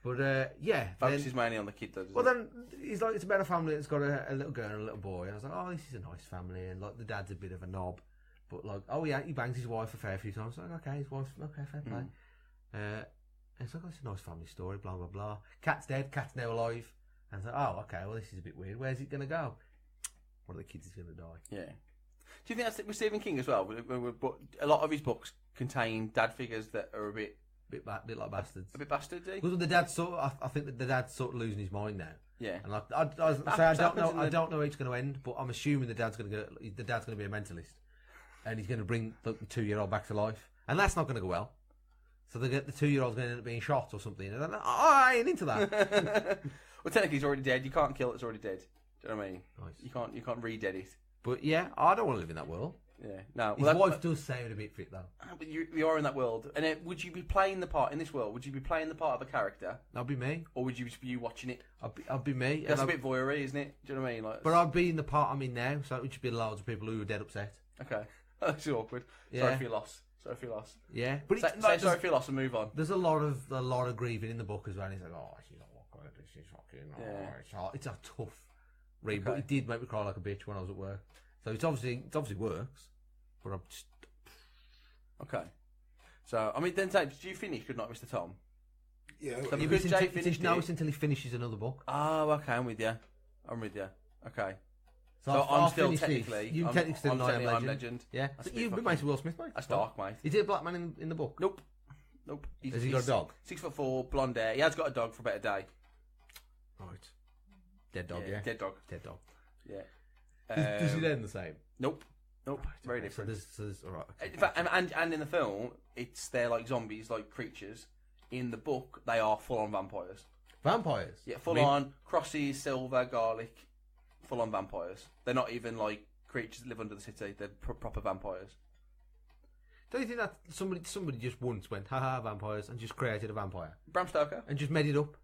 But yeah. Focuses mainly on the kid, though. Well, then he's like, it's about a family that's got a little girl and a little boy, and I was like, oh, this is a nice family, and like the dad's a bit of a knob, but like, oh yeah, he bangs his wife a fair few times. Like, okay, his wife's okay, fair play. And it's like, oh, it's a nice family story, blah blah blah. Cat's dead, cat's now alive, and it's like, oh, okay, well this is a bit weird. Where's it gonna go? One of the kids is gonna die. Yeah. Do you think that's with Stephen King as well? But a lot of his books contain dad figures that are a bit like bastards. A bit bastardy. Because the dad's I think that the dad's sort of losing his mind now. Yeah. And like, I don't know how it's going to end, but I'm assuming the dad's going to be a mentalist, and he's going to bring the 2-year-old back to life, and that's not going to go well. So the 2-year-old's going to end up being shot or something. And I ain't into that. Well, technically he's already dead. You can't kill it. It's already dead. Do you know what I mean? Nice. You can't re-dead it. But yeah, I don't want to live in that world. Yeah, no. His wife does sound a bit fit though. But you are in that world, and would you be playing the part in this world? Would you be playing the part of a character? That'd be me. Or would you just be you watching it? I'd be me. That's a bit voyeury, isn't it? Do you know what I mean? Like, but I'd be in the part I'm in now, so it would just be loads of people who are dead upset. Okay, that's awkward. Yeah. Sorry for your loss. Yeah, but say sorry for your loss and move on. There's a lot of grieving in the book as well. He's like, oh, she's not walking, she's fucking. It's a tough read, but it did make me cry like a bitch when I was at work. So it obviously works, but I'm just okay. So I mean, then did you finish Good Night, Mr. Tom? Yeah. So because Jay finished it's until he finishes another book. Oh, okay. I'm with you. Okay. So I'm still technically. You technically still I'm Legend. Yeah. You've been made to Will Smith, mate. That's dark, mate. Is it a black man in the book? Nope. Nope. Has he got a dog? 6'4", blonde hair. He has got a dog for a better day. Right. Dead dog, yeah. Dead dog. Dead dog. Yeah. Does it end the same? Nope. Very different. So there's all right. Okay. In fact, and in the film, they're like zombies, like creatures. In the book, they are full-on vampires. Vampires? Yeah, full-on crosses, silver, garlic, full-on vampires. They're not even like creatures that live under the city. They're proper vampires. Don't you think that somebody just once went, haha, vampires, and just created a vampire? Bram Stoker. And just made it up?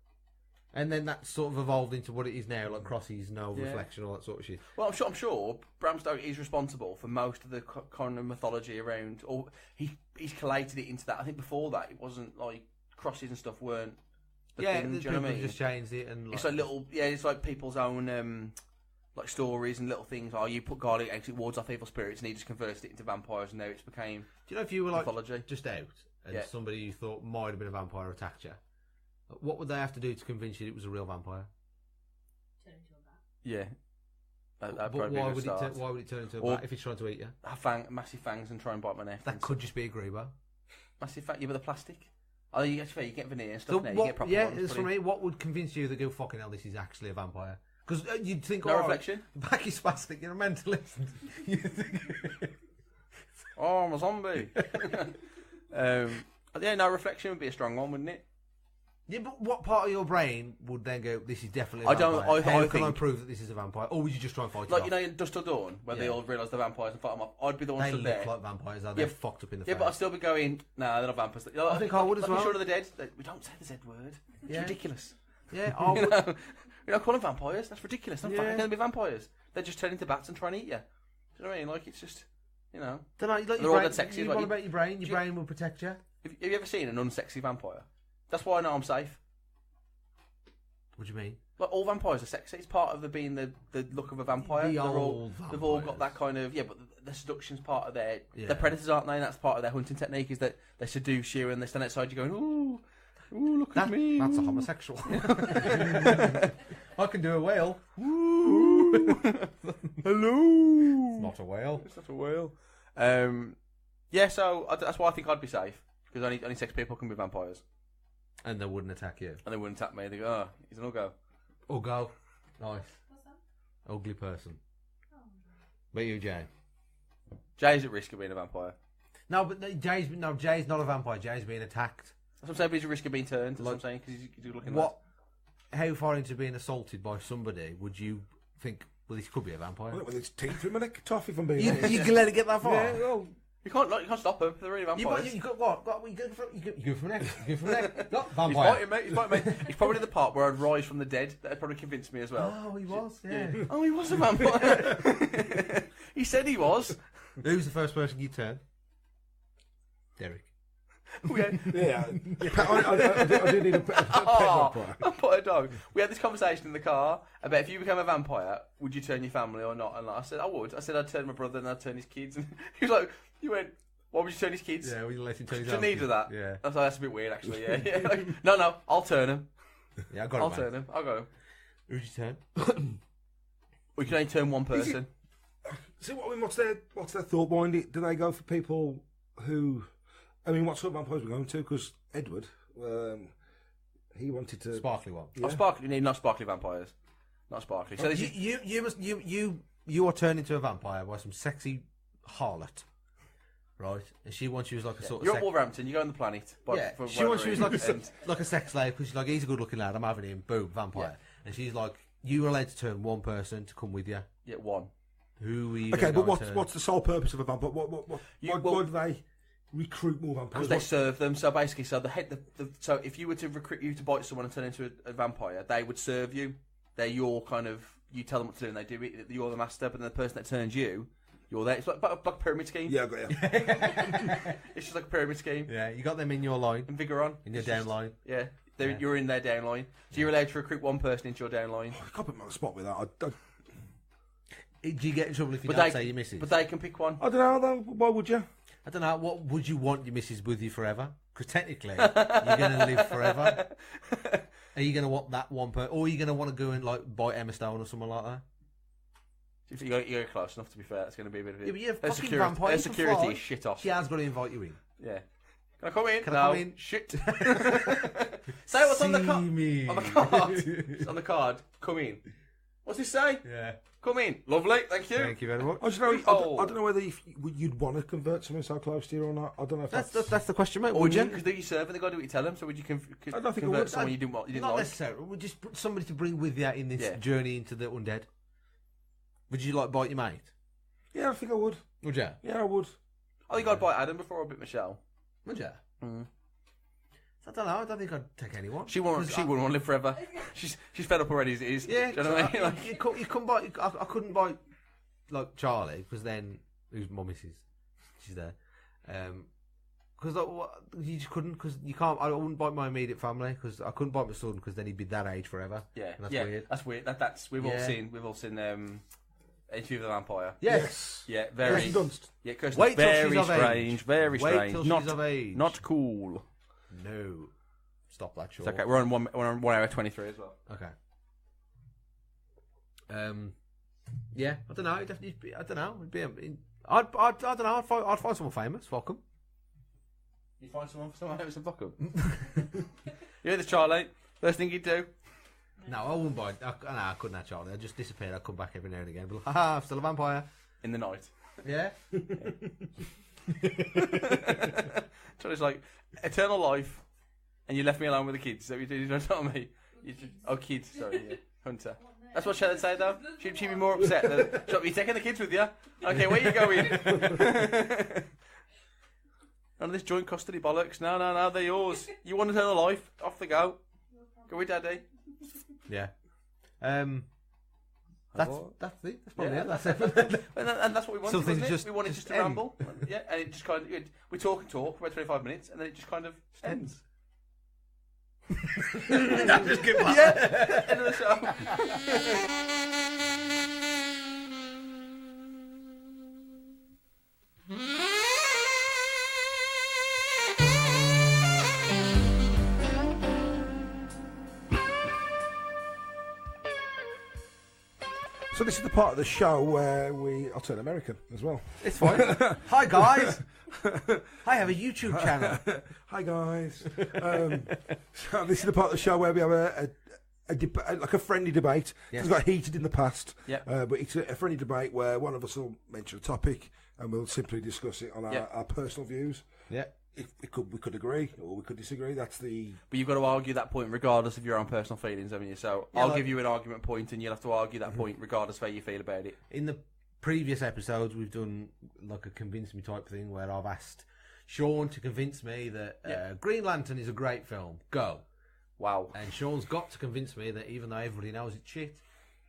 And then that sort of evolved into what it is now, like crosses, no reflection, all that sort of shit. Well, I'm sure Bram Stoker is responsible for most of the kind of mythology around, or he's collated it into that. I think before that, it wasn't like crosses and stuff weren't. The thing, do you know what I mean? Just changed it, and it's like little, it's like people's own like stories and little things. Oh, you put garlic eggs, it wards off evil spirits, and he just converted it into vampires, and now it's became. Do you know if you were like mythology. Just out and somebody you thought might have been a vampire attacked you? What would they have to do to convince you it was a real vampire? Turn into a bat. Yeah. But why would it turn into a bat if it's trying to eat you? Have massive fangs and try and bite my neck. That could just be a Grebo. Massive fang, yeah, but the plastic. Oh, you get veneer and stuff now. You get proper ones. It's for me. What would convince you that go fucking hell? This is actually a vampire. Because you'd think, no reflection. Back is spastic. You're a mentalist. You think, oh, I'm a zombie. Yeah, no reflection would be a strong one, wouldn't it? Yeah, but what part of your brain would then go, this is definitely a vampire? How can I prove that this is a vampire? Or would you just try and fight it off? You know in Dust Till Dawn, where they all realise they're vampires and fight them off, I'd be the one stood there. They look like vampires, though. They're fucked up in the face. Yeah, but I'd still be going, nah, they're not vampires. I think I would as well. Shaun of the Dead, we don't say the Z word. It's ridiculous. Yeah, I would. We don't call them vampires. That's ridiculous. They're not going to be vampires. They just turn into bats and try and eat you. Do you know what I mean? Like, it's just, Don't know, they're all dead sexy. What about your brain? Your brain will protect you. Have you ever seen an unsexy vampire? That's why I know I'm safe. What do you mean? Like, all vampires are sexy. It's part of being the look of a vampire. They've all got that kind of but the seduction's part of their. They're predators, aren't they? And that's part of their hunting technique. Is that they seduce you and they stand outside you going, ooh, look at me. That's a homosexual. I can do a whale. Ooh. Hello. It's not a whale. It's not a whale. So that's why I think I'd be safe because only sex people can be vampires. And they wouldn't attack you. And they wouldn't attack me. They go, oh, he's an uggo. Uggo. Nice. What's that? Ugly person. Oh. But you, Jay? Jay's at risk of being a vampire. No, but Jay's not a vampire. Jay's being attacked. That's what I'm saying, but he's at risk of being turned. That's what I'm saying, because he's looking How far into being assaulted by somebody would you think, well, this could be a vampire? Well, it's teeth in my neck tough if I'm being honest. You can let it get that far? Yeah, well, you can't stop them. They're really vampires. You got what? You go from there. You go from there. Not vampire. He's biting me. He's probably the part where I'd rise from the dead. That'd probably convince me as well. Oh, he was. Yeah. Oh, he was a vampire. He said he was. Who's the first person you turned? Derek. Yeah. I do need a pet vampire. I put a dog. We had this conversation in the car about if you became a vampire, would you turn your family or not? And I said I would. I said I'd turn my brother and I'd turn his kids. And he was like, you went, why would you turn his kids? Yeah, we let him turn his kids. Need of that. Yeah. I was like, that's a bit weird actually. Yeah. Like, no, I'll turn him. Yeah, I got him. I'll turn him. I got him. Who'd you turn? We can only turn one person. See what's their thought behind it? Do they go for people who? I mean, what sort of vampires we're going to? Because Edward, he wanted to sparkly one. Yeah. Oh, sparkly, not sparkly vampires, not sparkly. So you are turned into a vampire by some sexy harlot, right? And she wants you as like a sort of. You're at Wolverhampton. You go on the planet. She wants you as like a sex slave because she's like, he's a good looking lad. I'm having him. Boom, vampire. Yeah. And she's like, you are allowed to turn one person to come with you. Yeah, one. Who are you? Okay, but what's the sole purpose of a vampire? Why do they recruit more vampires? Because they serve them. So basically, so so if you were to recruit you to bite someone and turn into a vampire, they would serve you. They're your kind of. You tell them what to do and they do it. You're the master, but then the person that turns you, you're there. It's like a pyramid scheme. Yeah, I got you. It's just like a pyramid scheme. Yeah, you got them in your line. And Vigor on. In your down line. Yeah. You're in their down line. So you're allowed to recruit one person into your down line. I can't put me on the spot with that. Do you get in trouble if you don't say your missus? But they can pick one. I don't know, though. Why would you? I don't know. What would you want your missus with you forever? Because technically, you're going to live forever. Are you going to want that one person? Or are you going to want to go and like bite Emma Stone or someone like that? If you go close enough, to be fair, it's going to be a bit of it. Yeah, but you're her fucking vampire. Her security is shit off. She has got to invite you in. Yeah. Can I come in? Can no. I come in? Shit. Say what's on the card. me. On the card. It's on the card. Come in. What's this say? Yeah. Come in. Lovely. Thank you. Thank you very much. I don't know whether you'd want to convert someone so close to you or not. I don't know if that's That's the question, mate. Or Would you? because they're your servant, they got to do what you tell them. So would you I don't think I convert would. someone you didn't want? You didn't Not like? necessarily. Would just somebody to bring with you in this Yeah. journey into the undead. Would you like bite your mate? Yeah, I think I would. Would you? Yeah, I would. I think I'd bite Adam before I bit Michelle. Would you? I don't know. I don't think I'd take anyone. She wouldn't want to live forever. She's fed up already as it is. Yeah, Do you know what I mean? Like, you couldn't bite. I couldn't bite like Charlie because then who's my missus? She's there. Because you just couldn't. Because you can't. I wouldn't bite my immediate family because I couldn't bite my son because then he'd be that age forever. yeah, and that's yeah, weird. that's weird. That's we've all seen. We've all seen Interview with the Vampire. Yes. Yeah, very. Kirsten Dunst. Yeah, Kirsten. Wait till very she's of strange. age. Very Wait strange. till Not she's of age. Not cool. No. Stop that short. It's okay. We're on 1 hour 23 as well. Okay. Yeah, I don't know. It'd definitely be, I don't know. It'd be. I don't know. I'd find someone famous. Fuck 'em. You find someone else and fuck 'em. You hear this, Charlie? First thing you do. No, I wouldn't buy. I couldn't have Charlie. I'd just disappear. I'd come back every now and again. But like, haha, I'm still a vampire. In the night. Yeah. Charlie's like, eternal life, and you left me alone with the kids. So you don't tell me. Kids. Sorry, yeah. Hunter. That's what Shelley'd say though. She'd be more upset than, you're taking the kids with you. Okay, where you going? None of this joint custody bollocks. No, they're yours. You want eternal life? Off they go. Go with Daddy. Yeah. That's it. That's probably Yeah. it. That's it. and that's what we wanted, Something wasn't it? just- We wanted just just to end. ramble. Yeah, and it just kind of, we talk and talk for about 25 minutes, and then it just kind of ends. Just give up. Yeah, end of the show. So this is the part of the show where I'll turn American as well. It's fine. Hi guys. I have a YouTube channel. Hi guys. So this is the part of the show where we have like a friendly debate. Yes. It's got heated in the past, Yeah. but it's a friendly debate where one of us will mention a topic and we'll simply discuss it on our personal views. Yeah. We could agree or we could disagree. That's the. But you've got to argue that point regardless of your own personal feelings, haven't you? So Yeah, I'll like- give you an argument point, and you'll have to argue that point regardless of how you feel about it. In the previous episodes, we've done like a convince me type thing where I've asked Sean to convince me that Green Lantern is a great film. Go. Wow. And Sean's got to convince me that even though everybody knows it's shit,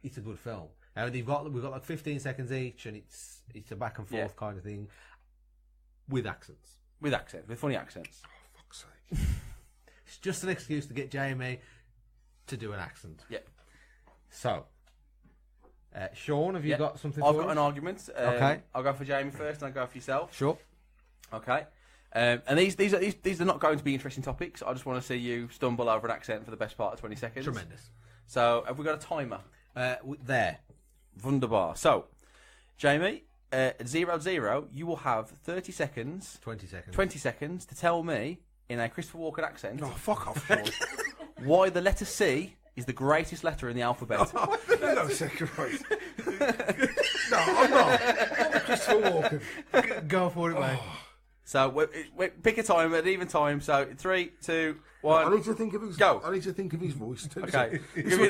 it's a good film. And we've got like 15 seconds each, and it's a back and forth kind of thing with accents. With accents, with funny accents. Oh, fuck's sake. It's just an excuse to get Jamie to do an accent. Yeah. So, Sean, have you got something I've for got us? an argument. Okay. I'll go for Jamie first, and I'll go for yourself. Sure. Okay. And these are not going to be interesting topics. I just want to see you stumble over an accent for the best part of 20 seconds. Tremendous. So, have we got a timer? There. Wunderbar. So, Jamie, at 0-0, you will have 30 seconds. 20 seconds. 20 seconds to tell me, in a Christopher Walken accent, Oh, fuck off, Sean. why the letter C is the greatest letter in the alphabet. No, second right. No, I'm not. I'm Christopher Walken. Go for it, mate. So, pick a time at an even time. So, 3, 2, 1. I need to think of his. Go. I need to think of his voice. Okay. It's Give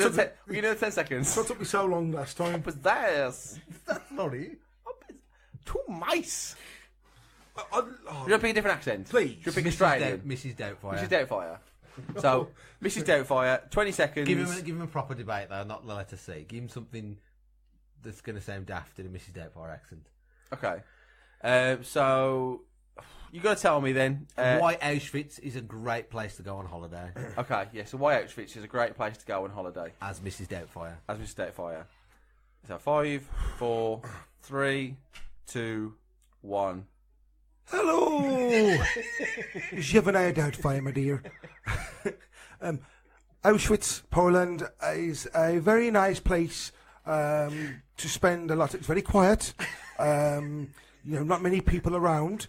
me another 10 seconds. what took me so long last time. What was this? That's not it. Two mice. Oh, Should I pick a different accent? Please. Should I pick Australian? Mrs. Doubtfire. Mrs. Doubtfire. So, Mrs. Doubtfire, 20 seconds. Give him a proper debate though, not the letter C. Give him something that's going to sound daft in a Mrs. Doubtfire accent. Okay. So, you got to tell me then. Why Auschwitz is a great place to go on holiday. Okay, yeah, so why Auschwitz is a great place to go on holiday. As Mrs. Doubtfire. As Mrs. Doubtfire. So, 5, 4, 3, 2, 1. Hello. Jevenaya Doubtfire, my dear. Auschwitz, Poland is a very nice place to spend a lot. It's very quiet. Not many people around.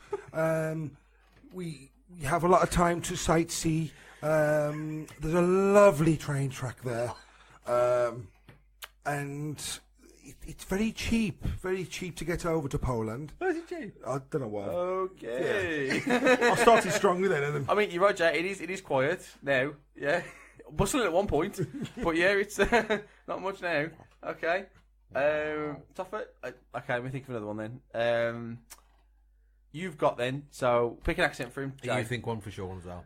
We you have a lot of time to sightsee. There's a lovely train track there, and it's very cheap to get over to Poland. Oh, is it cheap? I don't know why. Okay. I started strongly then. And then I mean, you're right, Jay. It is quiet now. Yeah, bustling at one point, but yeah, it's not much now. Okay. Tougher. Okay, let me think of another one then. You've got then. So pick an accent for him. Jay. You think one for Sean as well?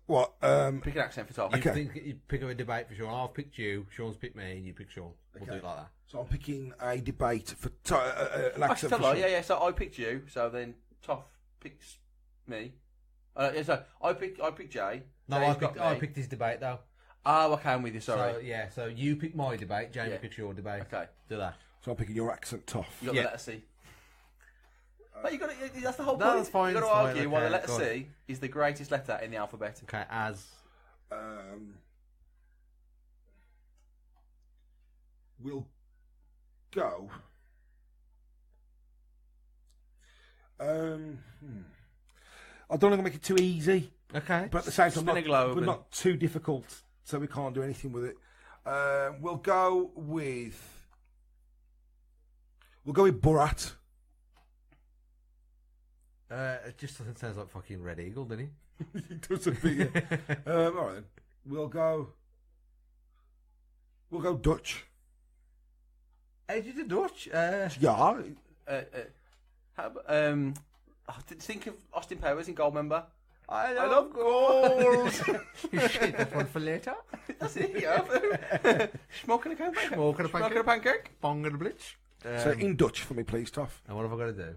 what? Pick an accent for Tom. You think you pick up a debate for Sean? I've picked you. Sean's picked me, and you pick Sean. We'll do it like that. So I'm picking a debate for an accent. Yeah. So I picked you. So then Toff picks me. So I picked Jay. No, I picked his debate though. Oh, okay, I'm with you. Sorry. So you pick my debate. Jamie picks your debate. Okay, do that. So I'm picking your accent, Toff. You got the letter C. But you got that's the whole No, point. that's fine, You got to that's argue fine, why the okay, letter go on. C is the greatest letter in the alphabet. Okay, as we'll go. I don't want to make it too easy. Okay. But at the same time, Spin a globe but and- not too difficult, so we can't do anything with it. We'll go with Borat. it just sounds like fucking Red Eagle, doesn't he? It does a bit. All right, then. We'll go Dutch. How did you do Dutch? Yeah. Think of Austin Powers in Goldmember. I love gold. Shit, that's one for later. That's it. Yeah. Smoking a pancake. Smoking a pancake. Bong and a blitz. So in Dutch for me, please, Toff. And what have I got to do?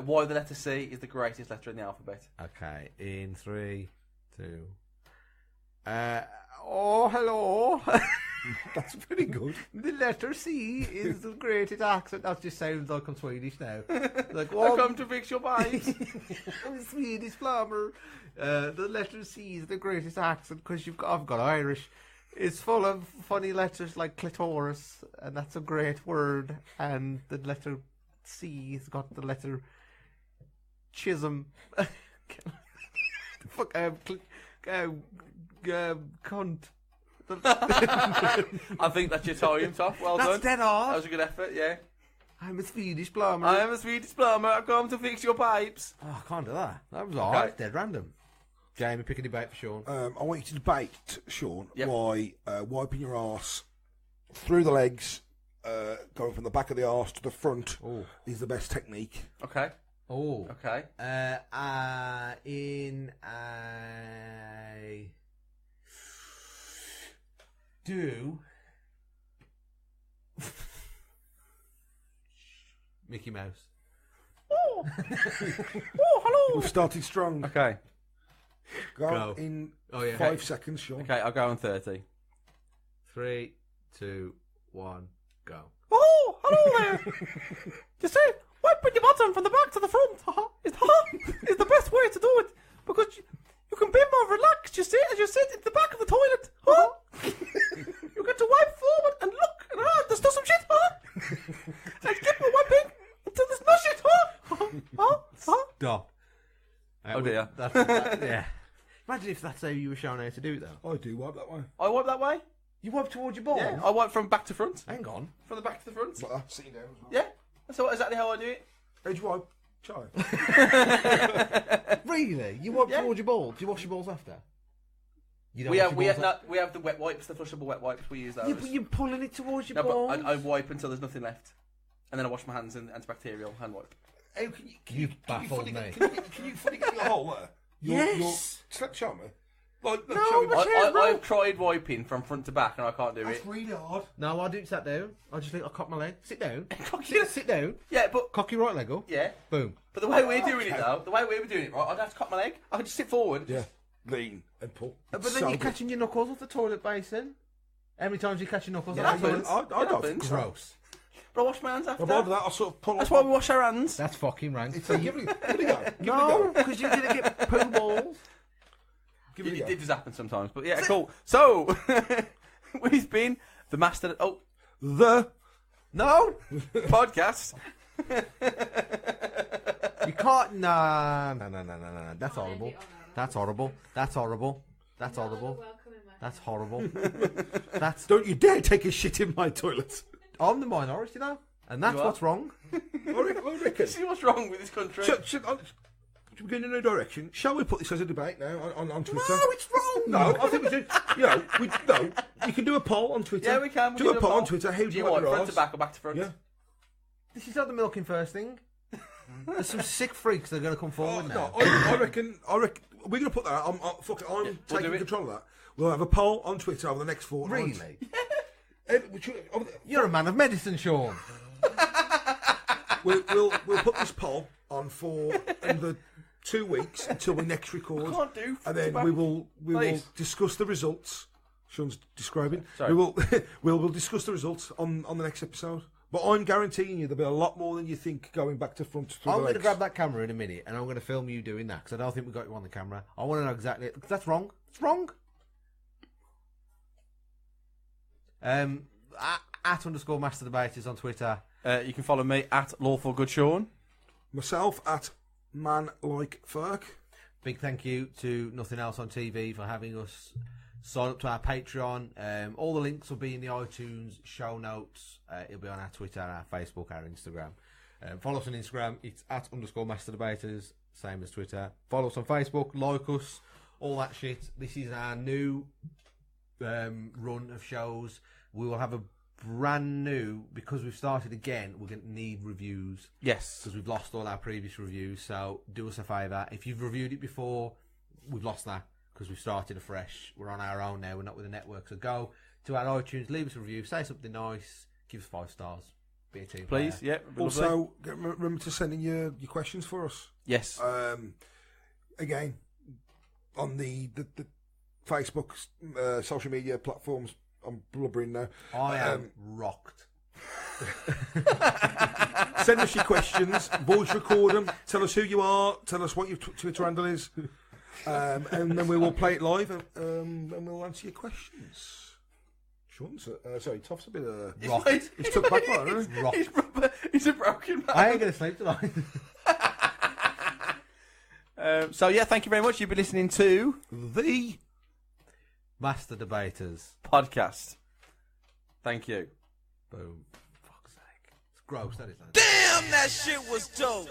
Why the letter C is the greatest letter in the alphabet. Okay, in 3, 2. Oh, hello. That's pretty good. The letter C is the greatest accent. That just sounds like I'm Swedish now. Like, I come to fix your pipes. I'm a Swedish plumber. The letter C is the greatest accent because I've got Irish. It's full of funny letters like clitoris, and that's a great word. And the letter C has got the letter chisholm. Fuck, cunt. I think that's your time, Toff. Well That's done. dead hard. That was a good effort, yeah. I'm a Swedish plumber. I am a Swedish plumber. I've come to fix your pipes. Oh, I can't do that. That was hard. Dead random. Jamie, pick a debate for Sean. I want you to debate, Sean, Yep. why wiping your arse through the legs, going from the back of the arse to the front, is the best technique. Okay. Oh. Okay. In a... Do... Mickey Mouse. Oh, hello. We've started strong. Okay. Go in 5 seconds, Sean. Okay, I'll go on 30. 3, 2, 1, go. Oh, hello there. You see, wiping your bottom from the back to the front is the best way to do it because you can be more relaxed. You see, as you sit at the back of the toilet. You get to wipe forward and look, and there's still some shit. And keep on wiping until there's no shit. Stop. Oh dear. Yeah. Imagine if that's how you were shown how to do it, though. I do wipe that way. I wipe that way. You wipe towards your balls? Yeah, I wipe from back to front. Hang on. From the back to the front. Like that, sitting down as well. Yeah, that's exactly how I do it. How do you wipe? Child. Really? You wipe towards your balls? Do you wash your balls after? You don't We wash have your balls we have the wet wipes, the flushable wet wipes. We use those. Yeah, but you're pulling it towards your No, balls. but I wipe until there's nothing left, and then I wash my hands and antibacterial hand wipe. How You baffled me. Can you fully get your hole there? Yes. Show me. Like, No, show me. but- I've tried wiping from front to back, and I can't do That's it. really hard. No, I do sat down. I just think I'll cock my leg. Sit down. Sit- Sit down. Yeah, but Cock your right leg up. yeah, Boom. but the way we're doing it though, the way we were doing it, right? I'd have to cut my leg. I could just sit forward. Yeah. Lean and pull. But then So you're good. catching your knuckles off the toilet basin. How many times you catch your knuckles It off the happens. toilet? I It happens. Gross. But I wash my hands after. I'd rather that. I'll sort of pull That's off. why we wash our hands. That's fucking rank. Give it a go. Give it a No, go. because you're going to get poo balls. Give it a It go. does happen sometimes, but yeah, cool. So we've been the master. Oh, The No. podcast. You can't. No. That's horrible. That's horrible. That's horrible. That's horrible. That's horrible. That's. Don't you dare take a shit in my toilet. I'm the minority now, and that's what's wrong. I reckon. See what's wrong with this country? Should we go in a new direction? Shall we put this as a debate now on Twitter? No, it's wrong. No, I think we should. You can do a poll on Twitter. Yeah, we can. Do a poll on Twitter. How do you want front to back or back to front? Yeah. This is not the milking first thing. There's some sick freaks that are going to come forward now. No, I reckon we're going to put that. I'm taking control of that. We'll have a poll on Twitter over the next 4 months. Really? You're a man of medicine, Sean. We'll put this poll on for the 2 weeks until we next record. Can't do. And then we will discuss the results. Sean's describing. Sorry. We'll discuss the results on the next episode. But I'm guaranteeing you there'll be a lot more than you think going back to front. I'm going to grab that camera in a minute and I'm going to film you doing that because I don't think we got you on the camera. I want to know exactly because that's wrong. It's wrong. At _ Master Debaters on Twitter. You can follow me at LawfulGoodSean. Myself at ManLikeFerk. Big thank you to Nothing Else on TV for having us sign up to our Patreon. All the links will be in the iTunes show notes. It'll be on our Twitter, our Facebook, our Instagram. Follow us on Instagram. It's at _ Master Debaters, same as Twitter. Follow us on Facebook. Like us. All that shit. This is our new run of shows. We will have a brand new, because we've started again, we're going to need reviews. Yes. Because we've lost all our previous reviews. So do us a favour. If you've reviewed it before, we've lost that because we've started afresh. We're on our own now. We're not with a network. So go to our iTunes, leave us a review, say something nice, give us 5 stars. Be a team Please, player. yeah. Also, remember to send in your questions for us. Yes. Again, on the Facebook, social media platforms, I'm blubbering now. I am rocked. Send us your questions, voice record them, tell us who you are, tell us what your Twitter handle is, and then we will play it live and we'll answer your questions. Sean's, Toff's a bit rocked. He's took back on, isn't he? Rocked. He's a broken man. I ain't going to sleep tonight. So yeah, thank you very much. You've been listening to the Master Debaters podcast. Thank you. Boom. Fuck's sake. It's gross, that is. Damn, that shit was dope.